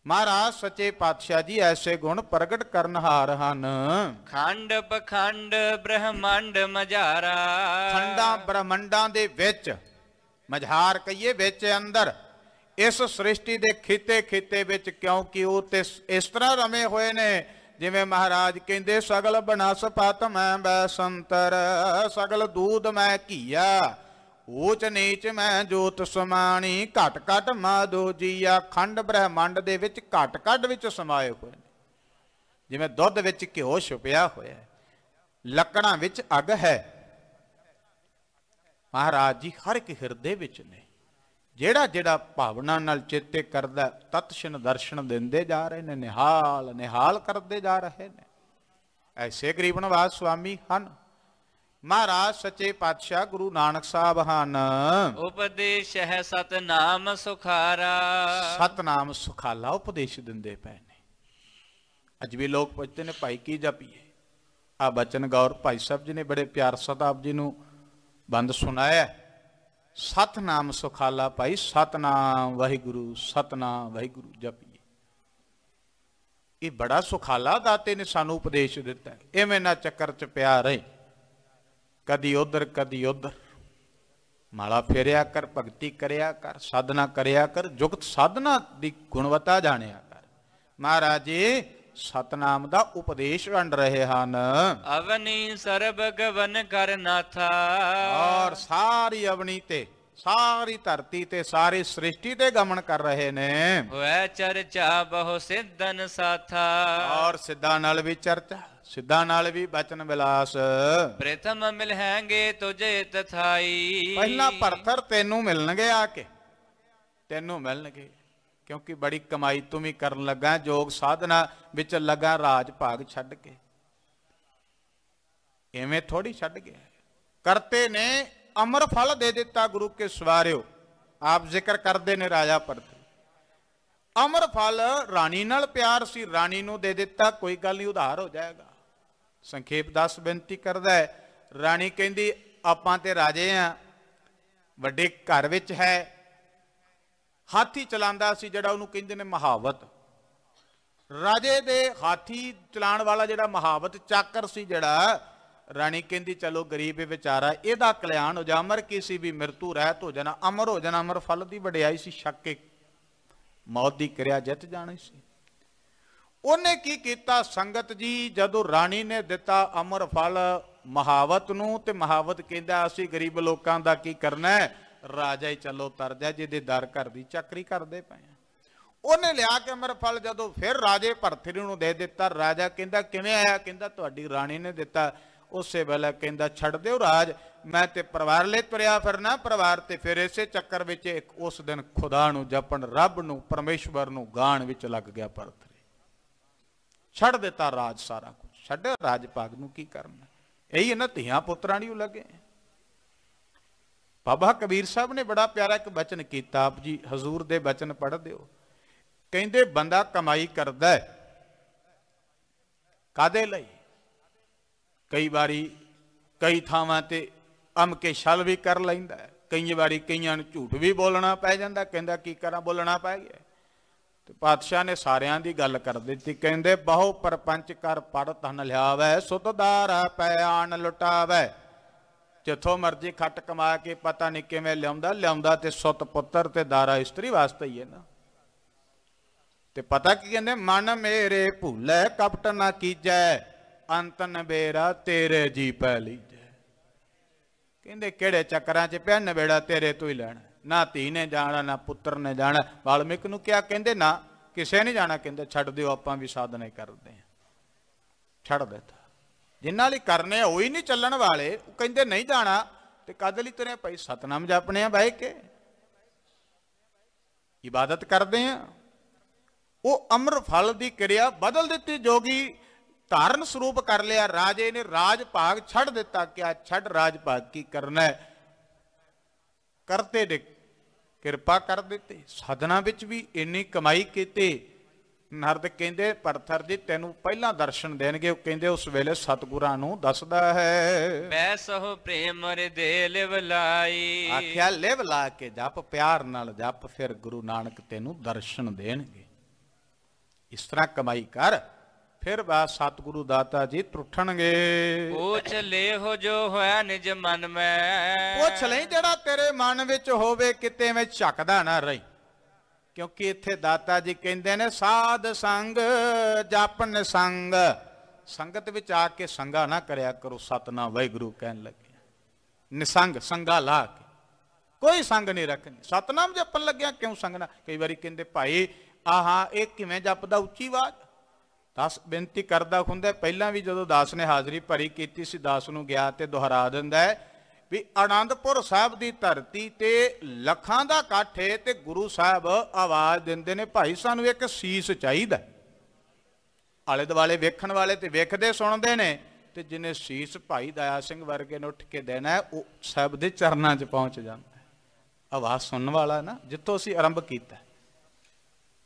ਮਹਾਰਾਜ ਸੱਚੇ ਪਾਤਸ਼ਾਹ ਜੀ ਐਸੇ ਗੁਣ ਪ੍ਰਗਟ ਕਰਨਹਾਰ ਹਨ। ਖੰਡ ਪਖੰਡ ਬ੍ਰਹਮੰਡ ਮਝਾਰਾ, ਖੰਡਾਂ ਬ੍ਰਹਮੰਡਾਂ ਦੇ ਵਿੱਚ, ਮਝਾਰ ਕਹੀਏ ਵਿੱਚ ਅੰਦਰ, ਇਸ ਸ੍ਰਿਸ਼ਟੀ ਦੇ ਖਿੱਤੇ ਖਿੱਤੇ ਵਿੱਚ, ਕਿਉਂਕਿ ਉਹ ਤੇ ਇਸ ਤਰ੍ਹਾਂ ਰਮੇ ਹੋਏ ਨੇ ਜਿਵੇਂ ਮਹਾਰਾਜ ਕਹਿੰਦੇ ਸਗਲ ਬਨਸਪਤ ਮੈਂ ਬੈਸੰਤਰ, ਸਗਲ ਦੂਧ ਮੈਂ ਘੀਆ, ਊਚ ਨੀਚ ਮੈਂ ਜੋਤ ਸਮਾਣੀ, ਘਟ ਘਟ ਮਾਧੋ ਜੀਆ। ਖੰਡ ਬ੍ਰਹਮੰਡ ਦੇ ਵਿੱਚ ਘਟ ਘਟ ਵਿੱਚ ਸਮਾਏ ਹੋਏ ਨੇ, ਜਿਵੇਂ ਦੁੱਧ ਵਿੱਚ ਘਿਓ ਛੁਪਿਆ ਹੋਇਆ ਹੈ, ਲੱਕੜਾਂ ਵਿੱਚ ਅੱਗ ਹੈ। ਮਹਾਰਾਜ ਜੀ ਹਰ ਇੱਕ ਹਿਰਦੇ ਵਿੱਚ ਨੇ। ਜਿਹੜਾ ਜਿਹੜਾ ਭਾਵਨਾ ਨਾਲ ਚੇਤੇ ਕਰਦਾ ਤਤਛਿਨ ਦਰਸ਼ਨ ਦਿੰਦੇ ਜਾ ਰਹੇ ਨੇ, ਨਿਹਾਲ ਨਿਹਾਲ ਕਰਦੇ ਜਾ ਰਹੇ ਨੇ। ਐਸੇ ਗਰੀਬਨਵਾਸ ਸੁਆਮੀ ਹਨ। ਮਹਾਰਾਜ ਸੱਚੇ ਪਾਤਸ਼ਾਹ ਗੁਰੂ ਨਾਨਕ ਸਾਹਿਬ ਹਨ। ਉਪਦੇਸ਼ ਹੈ ਸਤਨਾਮ ਸੁਖਾਰਾ, ਸਤਨਾਮ ਸੁਖਾਲਾ ਉਪਦੇਸ਼ ਦਿੰਦੇ ਪਏ ਨੇ। ਅੱਜ ਵੀ ਲੋਕ ਪੁੱਛਦੇ ਨੇ ਭਾਈ ਕੀ ਜਪੀਏ। ਆ ਬਚਨ ਗੌਰ ਭਾਈ ਸਾਹਿਬ ਜੀ ਨੇ ਬੜੇ ਪਿਆਰ ਸਤਾਬ ਜੀ ਨੂੰ ਬੰਦ ਸੁਣਾਇਆ। ਸਤਨਾਮ ਸੁਖਾਲਾ ਭਾਈ, ਸਤਨਾਮ ਵਾਹਿਗੁਰੂ, ਸਤਨਾਮ ਵਾਹਿਗੁਰੂ ਜਪੀਏ। ਇਹ ਬੜਾ ਸੁਖਾਲਾ ਦਾਤੇ ਨੇ ਸਾਨੂੰ ਉਪਦੇਸ਼ ਦਿੱਤਾ। ਐਵੇਂ ਨਾ ਚੱਕਰ ਚ ਪਿਆ ਰਹੇ, ਕਦੀ ਉਧਰ ਕਦੀ ਉਧਰ। ਮਾਲਾ ਫੇਰਿਆ ਕਰ, ਭਗਤੀ ਕਰਿਆ ਕਰ, ਸਾਧਨਾ ਕਰਿਆ ਕਰ, ਜੁਗਤ ਸਾਧਨਾ ਦੀ ਗੁਣਵੱਤਾ ਜਾਣਿਆ ਕਰ। ਮਹਾਰਾਜ ਜੀ ਸਤਨਾਮ ਦਾ ਉਪਦੇਸ਼ ਵੰਡ ਰਹੇ ਹਨ। ਅਵਨੀ ਸਰਬ ਗਵਨ ਕਰ ਨਾਥਾ, ਔਰ ਸਾਰੀ ਅਵਨੀ ਤੇ, ਸਾਰੀ ਧਰਤੀ ਤੇ, ਸਾਰੀ ਸ੍ਰਿਸ਼ਟੀ ਤੇ ਗਮਨ ਕਰ ਰਹੇ ਨੇ। ਹੋਇ ਚਰਚਾ ਬਹੁ ਸਿੱਧਨ ਸਾਥਾ, ਔਰ ਸਿੱਧਾਂ ਨਾਲ ਵੀ ਚਰਚਾ, ਸਿੱਧਾਂ ਨਾਲ ਵੀ ਬਚਨ ਵਿਲਾਸ। ਪ੍ਰਥਮ ਮਿਲਹਾਂਗੇ ਤੁਝੇ ਤਥਾਈ, ਪਹਿਲਾਂ ਭਰਥਰ ਤੈਨੂੰ ਮਿਲਣਗੇ, ਆ ਕੇ ਤੈਨੂੰ ਮਿਲਣਗੇ। क्योंकि बड़ी कमाई तू भी करन लगा, जोग साधना विच लगा, राज भाग छड्ड के। इवें थोड़ी छड्ड गया, करते ने अमर फल दे दिता गुरु के सवारियो। आप जिक्र करते ने राजा भरत, अमर फल राणी नाल प्यार सी, राणी नूं दे दिता, कोई गल नहीं, उधार हो जाएगा। संखेप दास बेनती करदा है, राणी कहंदी आपां ते राजे आ, वड्डे घर विच है, हाथी चलांदा सी जिहड़ा उहनूं कहंदे ने महावत। राजे दे हाथी चलाण वाला जिहड़ा महावत चाकर सी जिहड़ा, राणी कहंदी चलो गरीब बेचारा इहदा कल्याण हो जा, अमर किसी भी मृत्यु रहत हो जाना, अमर हो जाना। अमर फल दी वडियाई सी, छक के मौत दी क्रिया जित जानी सी। उन्हें की कीता संगत जी, जदों राणी ने दिता अमर फल महावत नूं, ते महावत कहंदा असीं गरीब लोकां दा की करना है, राजा ही चलो तर जा जिहदे दर घर दी चाकरी करदे पए। उन्हें लिया के अमर फल जदों फिर राजे भरथरी नूं दे दिता, राजा कहंदा किवें आया, कहंदा तुहाडी राणी ने दिता। उस वेले कहंदा छड्ड दिओ राज, मैं ते परिवार ले तुरिया फिरना, परिवार ते फिर इसे चक्कर विच एक उस दिन खुदा नूं जपण, रब नूं, परमेश्वर नूं गाण विच लग गया भरथरी। छड्ड दिता राज, सारा कुछ छड्ड, राज भाग नूं की करना। यही है ना, धियां पुत्रां नूं लगे। बाबा कबीर साहब ने बड़ा प्यारा एक बचन किया, आप जी हजूर दे बचन पढ़ दिओ। कहंदे बंदा कमाई करदा है कादे लई, कई बारी कई थावां ते अम के छल भी कर लैंदा है, कई बारी कईयां नूं झूठ भी बोलना पै जांदा, कहंदा की करा बोलना पै गया। ते पातशाह ने सारियां दी गल कर दित्ती, कहंदे बहु परपंच कर पढ़ धन लियावै, सुतदार पै आन लुटावै। जिथों मर्जी खट कमा के पता नहीं किवें लियाउंदा, लियाउंदा ते सुत पुत्र ते दारा इस्त्री वास्ते ही है ना। ते पता की कहंदे, मन मेरे भूलै कपट ना कीजै, अंत नबेड़ा तेरे जी पै लीजै। कहंदे किहड़े चक्करां च पिया, नबेड़ा तेरे तो ही लैणा, ना धी ने जाना ना पुत्र ने जाना। वाल्मीकि नूं क्या कहंदे, ना किसे नहीं जाना, कहंदे छड्ड दिओ आपां भी साधना करदे हां। छड्ड दिता, जिन्हां लई करने ओ ही नहीं चलण वाले, कहंदे नहीं जाना ते कद लई तुरे भाई सतनाम जपने आ, बह के इबादत करदे हां। वो अमर फल दी क्रिया बदल दित्ती, जोगी धारण स्वरूप कर लिया। राजे ने राज भाग छड़ दिता, क्या छड़ राज भाग की करना है, करते ने किरपा कर दिते। साधना विच भी इन्नी कमाई कीती। नारद कहंदे भरथर जी तैनू पहला दर्शन देणगे, कहंदे उस वेले सतगुरां नूं दसदा है। बैसो प्रेम हृदे लिव लाई, आख्या लिव ला के जप, प्यार नाल जप, फिर गुरु नानक तैनू दर्शन देणगे। इस तरह कमाई कर, फिर बात सतगुरु दाता जी टुटणगे। पूछ ले हो जो होया निज मन में, पूछ ले जेड़ा तेरे मन विच होवे, किते में झकदा ना रही। क्योंकि इत्थे दाता जी कहंदे ने साध संग जपन संग, संगत विच आके संगा ना करया करो। सतनाम वाहिगुरु कहन लगे, निसंग संगा ला के कोई संग नहीं रखनी। सतनाम जपन लग्या क्यों संग ना। कई बारी कहंदे भाई आहा ये किवें जपदा, उच्ची आवाज। दास बेनती करदा हुंदा, पहला भी जदों दास ने हाजरी भरी कीती सी, दास नूं गया ते दोहरा दिंदा है भी आनंदपुर साहब दी धरती ते लखां दा इकट्ठ है ते गुरु साहब आवाज दिंदे ने, भाई सानूं एक सीस चाहीदा। आले दुआले वेखण वाले ते वेखदे सुणदे ने, ते जिन्हें सीस भाई दया सिंह वर्गे ने उठ के देना है, वो साहब दे चरनां 'च पहुंच जांदा है। आवाज सुनने वाला ना, जिथों असीं आरंभ कीता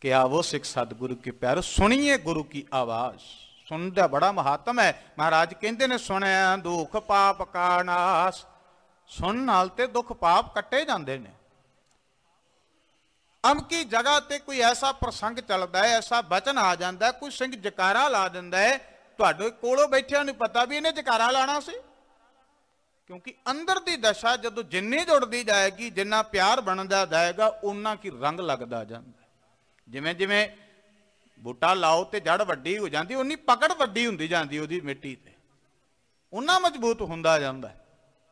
कि आवो सिख सतगुरु की प्यारो, सुनिए गुरु की आवाज। सुनदा बड़ा महात्म है। महाराज कहंदे ने सुनिया दुख पाप का नाश, सुन नाल ते दुख पाप कट्टे जांदे ने। अमकी जगह ते कोई ऐसा प्रसंग चलदा है, ऐसा बचन आ जांदा है, कोई सिंह जकारा ला दिंदा है, तुहाडे कोलों बैठिया नूं पता भी इहने जकारा लाना सी। क्योंकि अंदर दी दशा जदों जिन्नी जुड़दी जाएगी, जिन्ना प्यार बनदा जाएगा, उन्ना की रंग लगदा जांदा। जिमें जिमें बूटा लाओ तो जड़ वड्डी हो जाती, उन्नी पकड़ वड्डी हुंदी जांदी उहदी मिट्टी ते, उन्ना मजबूत हुंदा जांदा,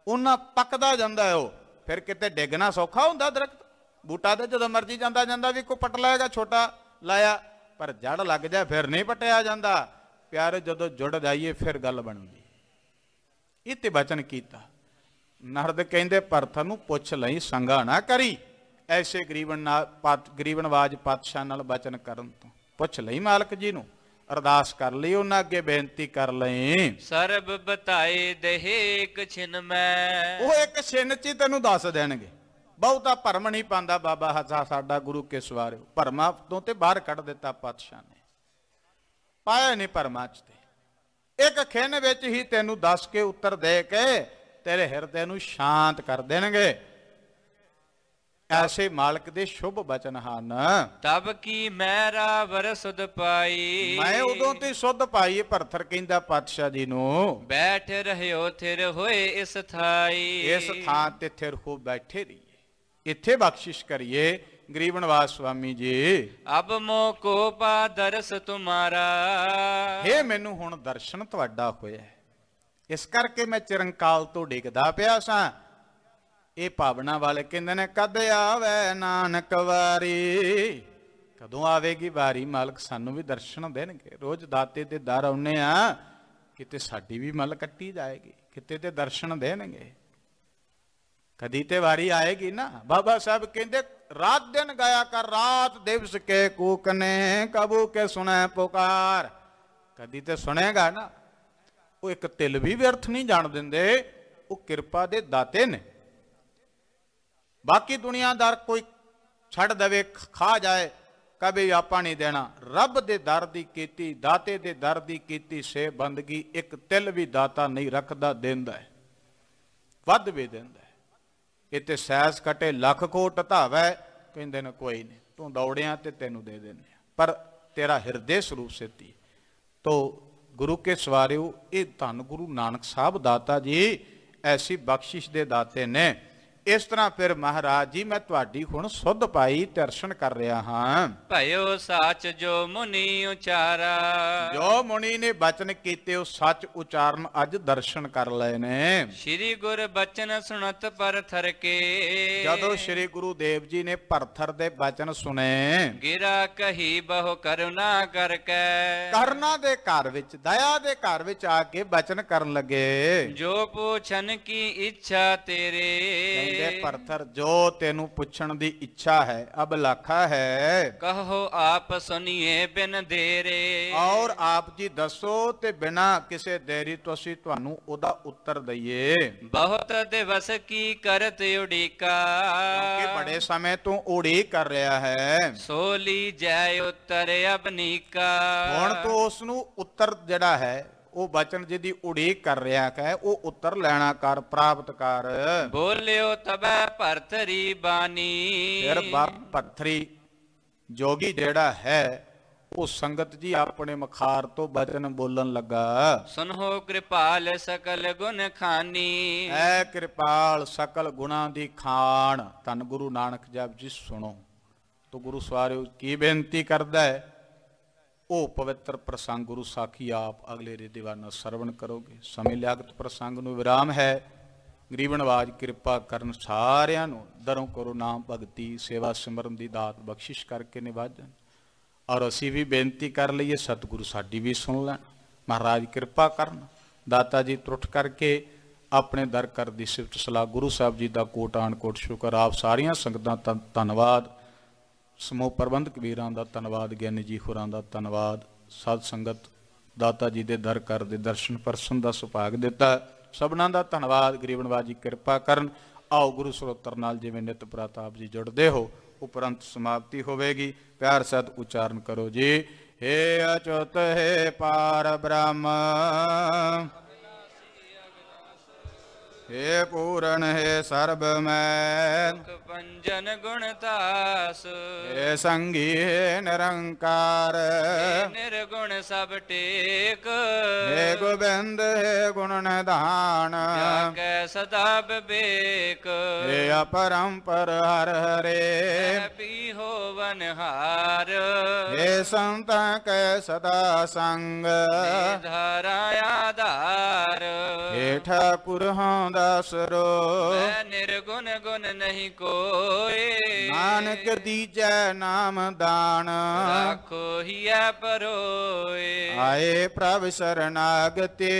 उन्ना पकदा जांदा है। वो फिर किते डिगना सौखा हुंदा दरख्त, बूटा तो जदों मर्जी जांदा जांदा भी कोई पट लाएगा, छोटा लाया, पर जड़ लग जाए फिर नहीं पटिया जांदा। प्यारे जदों जुड़ जाइए फिर गल बनदी। इत्ते बचन कीता। नारद कहंदे भरत नूं पुछ लई संगा ना करी, ਐਸੇ ਗਰੀਬਨਵਾਜ ਪਾਤਸ਼ਾਹ ਨਾਲ ਬਚਨ ਕਰਨ ਤੋਂ। ਪੁੱਛ ਲਈ ਮਾਲਕ ਜੀ ਨੂੰ, ਅਰਦਾਸ ਕਰ ਲਈ, ਉਹਨਾਂ ਅੱਗੇ ਬੇਨਤੀ ਕਰ ਲਈ। ਸਰਬ ਬਤਾਏ ਦਹੇ ਇੱਕ ਛਿਨ ਮੈਂ, ਉਹ ਇੱਕ ਛਿਨ ਚ ਹੀ ਤੈਨੂੰ ਦੱਸ ਦੇਣਗੇ। ਬਹੁਤਾ ਭਰਮ ਨਹੀਂ ਪਾਉਂਦਾ ਬਾਬਾ ਹਸਾ ਸਾਡਾ ਗੁਰੂ ਕੇ ਸਵਾਰਿਓ। ਭਰਮਾਂ ਤੋਂ ਤੇ ਬਾਹਰ ਕੱਢ ਦਿੱਤਾ ਪਾਤਸ਼ਾਹ ਨੇ, ਪਾਇਆ ਨਹੀਂ ਭਰਮਾਂ ਚ। ਤੇ ਇੱਕ ਖਿੰਨ ਵਿੱਚ ਹੀ ਤੈਨੂੰ ਦੱਸ ਕੇ ਉੱਤਰ ਦੇ ਕੇ ਤੇਰੇ ਹਿਰਦੇ ਨੂੰ ਸ਼ਾਂਤ ਕਰ ਦੇਣਗੇ। ਐਸੇ ਮਾਲਕ ਦੇ ਸ਼ੁਭ ਬਚਨ ਹਨ। ਤਬ ਕੀ ਮੈਰਾ ਵਰਸੁਧ ਪਾਈ, ਮੈਂ ਉਦੋਂ ਤੇ ਸੁੱਧ ਪਾਈ। ਭਰਥਰ ਕਹਿੰਦਾ ਪਾਤਸ਼ਾਹ ਜੀ ਨੂੰ, ਬੈਠ ਰਹਿਓ ਥਿਰ ਹੋਏ ਇਸ ਥਾਈ, ਇਸ ਥਾਂ ਤੇ ਥਿਰ ਹੋ ਬੈਠੇ ਰਹੀਏ, ਇੱਥੇ ਬਖਸ਼ਿਸ਼ ਕਰੀਏ। ਗਰੀਬਨਵਾਜ ਸਵਾਮੀ ਜੀ, ਅਬ ਮੋ ਕੋ ਪਾ ਦਰਸ ਤੁਮਾਰਾ, ਇਹ ਮੈਨੂੰ ਹੁਣ ਦਰਸ਼ਨ ਤੁਹਾਡਾ ਹੋਇਆ, ਇਸ ਕਰਕੇ ਮੈਂ ਚਿਰੰਕਾਲ ਤੋਂ ਡਿੱਗਦਾ ਪਿਆ ਸਾਂ। ਇਹ ਭਾਵਨਾ ਵਾਲੇ ਕਹਿੰਦੇ ਨੇ, ਕਦ ਆਵੇ ਨਾਨਕ ਵਾਰੀ, ਕਦੋਂ ਆਵੇਗੀ ਵਾਰੀ ਮਾਲਕ ਸਾਨੂੰ ਵੀ ਦਰਸ਼ਨ ਦੇਣਗੇ। ਰੋਜ਼ ਦਾਤੇ ਦੇ ਦਰ ਆਉਨੇ ਆ, ਕਿਤੇ ਸਾਡੀ ਵੀ ਮੱਲ ਕੱਟੀ ਜਾਏਗੀ, ਕਿਤੇ ਤੇ ਦਰਸ਼ਨ ਦੇਣਗੇ, ਕਦੀ ਤੇ ਵਾਰੀ ਆਏਗੀ ਨਾ। ਬਾਬਾ ਸਾਹਿਬ ਕਹਿੰਦੇ, ਰਾਤ ਦਿਨ ਗਾਇਆ ਕਰ, ਰਾਤ ਦਿਵਸ ਕੇ ਕੂਕਨੇ, ਕਬੂ ਕੇ ਸੁਣੇ ਪੁਕਾਰ। ਕਦੀ ਤੇ ਸੁਣੇਗਾ ਨਾ। ਉਹ ਇੱਕ ਤਿਲ ਵੀ ਵਿਅਰਥ ਨਹੀਂ ਜਾਣ ਦਿੰਦੇ, ਉਹ ਕਿਰਪਾ ਦੇ ਦਾਤੇ ਨੇ। ਬਾਕੀ ਦੁਨੀਆਦਾਰ ਕੋਈ ਛੱਡ ਦੇਵੇ, ਖਾ ਜਾਏ, ਕਦੇ ਆਪਾਂ ਨਹੀਂ ਦੇਣਾ। ਰੱਬ ਦੇ ਦਰ ਦੀ ਕੀਤੀ, ਦਾਤੇ ਦੇ ਦਰ ਦੀ ਕੀਤੀ ਸੇ ਬੰਦਗੀ, ਇੱਕ ਤਿਲ ਵੀ ਦਾਤਾ ਨਹੀਂ ਰੱਖਦਾ, ਦਿੰਦਾ ਹੈ, ਵੱਧ ਵੀ ਦਿੰਦਾ ਹੈ। ਇਹ ਤੇ ਸੈਸ ਕਟੇ ਲੱਖ ਕੋਟ ਧਾਵੈ, ਕਹਿੰਦੇ ਨੇ ਕੋਈ ਨਹੀਂ, ਤੂੰ ਦੌੜਿਆ ਤੇ ਤੈਨੂੰ ਦੇ ਦਿੰਦੇ, ਪਰ ਤੇਰਾ ਹਿਰਦੇ ਸਰੂਪ ਸਿੱਧੀ। ਤੋ ਗੁਰੂ ਕੇ ਸਵਾਰਿਓ, ਇਹ ਧੰਨ ਗੁਰੂ ਨਾਨਕ ਸਾਹਿਬ ਦਾਤਾ ਜੀ ਐਸੀ ਬਖਸ਼ਿਸ਼ ਦੇ ਦਾਤੇ ਨੇ। ਇਸ ਤਰ੍ਹਾਂ ਫਿਰ ਮਹਾਰਾਜ ਜੀ, ਮੈਂ ਤੁਹਾਡੀ ਹੁਣ ਸੁੱਧ ਪਾਈ ਦਰਸ਼ਨ ਕਰ ਰਿਹਾ ਹਾਂ। ਭਇਓ ਸਾਚ ਜੋ ਮੁਨੀ ਉਚਾਰਾ, ਜੋ ਮੁਨੀ ਨੇ ਬਚਨ ਕੀਤੇ ਉਹ ਸੱਚ ਉਚਾਰਨ ਅੱਜ ਦਰਸ਼ਨ ਕਰ ਲਏ ਨੇ। ਸ਼੍ਰੀ ਗੁਰ ਬਚਨ ਸੁਣਤ ਪਰਥਰ ਕੇ, ਜਦੋਂ ਸ਼੍ਰੀ ਗੁਰੂ ਦੇਵ ਜੀ ਨੇ ਪਰਥਰ ਦੇ ਬਚਨ ਸੁਣੇ, ਗਿਰਾ ਕਹੀ ਬਹੁ ਕਰੁਣਾ ਕਰਕੇ, ਕਰਨਾ ਦੇ ਘਰ ਵਿੱਚ, ਦਇਆ ਦੇ ਘਰ ਵਿੱਚ ਆ ਕੇ ਬਚਨ ਕਰਨ ਲੱਗੇ। ਜੋ ਪੁੱਛਨ ਕੀ ਇੱਛਾ ਤੇਰੇ, ਪਰਥਰ, ਜੋ ਤੈਨੂੰ ਪੁੱਛਣ ਦੀ ਇੱਛਾ ਹੈ, ਅਬਲਾਖਾ ਹੈ, ਕਹੋ ਆਪ ਸੁਨੀਏ ਬਿਨ ਦੇਰੇ। ਔਰ ਆਪ ਜੀ ਦੱਸੋ ਤੇ ਬਿਨਾ ਕਿਸੇ ਦੇਰੀ ਤੋਂ ਅਸੀਂ ਤੁਹਾਨੂੰ ਉਹਦਾ ਉੱਤਰ ਦਈਏ। ਬਹੁਤ ਦਿਵਸ ਕੀ ਕਰਤ ਉਡੀਕਾ, ਕਿ ਬੜੇ ਸਮੇਂ ਤੋਂ ਉਡੀਕ ਕਰ ਰਿਹਾ ਹੈ। ਸੋਲੀ ਜੈ ਉੱਤਰ ਅਬਨੀਕਾ, ਹੁਣ ਤੋਂ ਉਸ ਨੂੰ ਉੱਤਰ ਜਿਹੜਾ ਹੈ, ਉਹ ਬਚਨ ਜਿਹਦੀ ਉਡੀਕ ਕਰ ਰਿਹਾ ਹੈ, ਉਹ ਉੱਤਰ ਲੈਣਾ ਕਰ, ਪ੍ਰਾਪਤ ਕਰ। ਬੋਲਿਓ ਤਬੈ ਭਰਤਰੀ ਬਾਣੀ, ਫਿਰ ਭਰਤਰੀ ਜੋਗੀ ਜਿਹੜਾ ਹੈ, ਉਹ ਸੰਗਤ ਜੀ ਆਪਣੇ ਮਖਾਰ ਤੋਂ ਬਚਨ ਬੋਲਣ ਲੱਗਾ। ਸੁਨੋ ਕਿਰਪਾਲ ਸਕਲ ਗੁਣ ਖਾਨੀ, ਐ ਕਿਰਪਾਲ ਸਕਲ ਗੁਣਾ ਦੀ ਖਾਨ, ਧੰਨ ਗੁਰੂ ਨਾਨਕ ਜਪ ਜੀ ਸੁਣੋ। ਤੋ ਗੁਰੂ ਸਵਾਰਿਓ ਕੀ ਬੇਨਤੀ ਕਰਦਾ ਹੈ, ਉਹ ਪਵਿੱਤਰ ਪ੍ਰਸੰਗ ਗੁਰੂ ਸਾਖੀ ਆਪ ਅਗਲੇ ਰੇ ਦੀਵਾਨਾ ਸਰਵਣ ਕਰੋਗੇ। ਸਮੇਂ ਲਿਆਕਤ ਪ੍ਰਸੰਗ ਨੂੰ ਵਿਰਾਮ ਹੈ। ਗਰੀਬਨਵਾਜ ਕਿਰਪਾ ਕਰਨ ਸਾਰਿਆਂ ਨੂੰ ਦਰੋਂ ਕਰੋ ਨਾਮ ਭਗਤੀ ਸੇਵਾ ਸਿਮਰਨ ਦੀ ਦਾਤ ਬਖਸ਼ਿਸ਼ ਕਰਕੇ ਨਿਵਾਜਣ। ਔਰ ਅਸੀਂ ਵੀ ਬੇਨਤੀ ਕਰ ਲਈਏ, ਸਤਿਗੁਰੂ ਸਾਡੀ ਵੀ ਸੁਣ ਲੈਣ, ਮਹਾਰਾਜ ਕਿਰਪਾ ਕਰਨ। ਦਾਤਾ ਜੀ ਟੁੱਟ ਕਰਕੇ ਆਪਣੇ ਦਰ ਕਰ ਦੀ ਸਿਫਤ ਸਲਾਹ। ਗੁਰੂ ਸਾਹਿਬ ਜੀ ਦਾ ਕੋਟਾਨ ਕੋਟ ਸ਼ੁਕਰ। ਆਪ ਸਾਰੀਆਂ ਸੰਗਤਾਂ ਦਾ ਧੰਨਵਾਦ, ਸਮੂਹ ਪ੍ਰਬੰਧਕ ਵੀਰਾਂ ਦਾ ਧੰਨਵਾਦ, ਗਿਆਨੀ ਜੀ ਹੋਰਾਂ ਦਾ ਧੰਨਵਾਦ। ਸਾਧ ਸੰਗਤ ਦਾਤਾ ਜੀ ਦੇ ਦਰ ਕਰ ਦੇ ਦਰਸ਼ਨ ਪਰਸਨ ਦਾ ਸੁਭਾਗ ਦਿੱਤਾ, ਸਭਨਾਂ ਦਾ ਧੰਨਵਾਦ। ਗਰੀਬਨਵਾਜ ਜੀ ਕਿਰਪਾ ਕਰਨ। ਆਓ ਗੁਰੂ ਸਰੋਤਰ ਨਾਲ ਜਿਵੇਂ ਨਿਤ ਪ੍ਰਤਾਪ ਜੀ ਜੁੜਦੇ ਹੋ, ਉਪਰੰਤ ਸਮਾਪਤੀ ਹੋਵੇਗੀ। ਪਿਆਰ ਸਹਿਤ ਉਚਾਰਨ ਕਰੋ ਜੀ। ਹੇ ਅਚੁੱਤ ਹੈ ਪਾਰ ਬ੍ਰਹਮ, हे पूरण हे सर्व मैं, पंजन गुण तास, हे संगी हे निरंकार, निर्गुण सब टेक, हे गोविंद हे गुण निधान, कै सदा विवेक, हे अपरंपर हर हरे, पी हो वनहार, हे संत कै सदा संग, धारा आधार, हे ठाकुर हों दासरो, मैं निर्गुण गुण नहीं कोई, नानक दीजै नाम दान, राखो ही परोए। आए प्रभ शरणागति।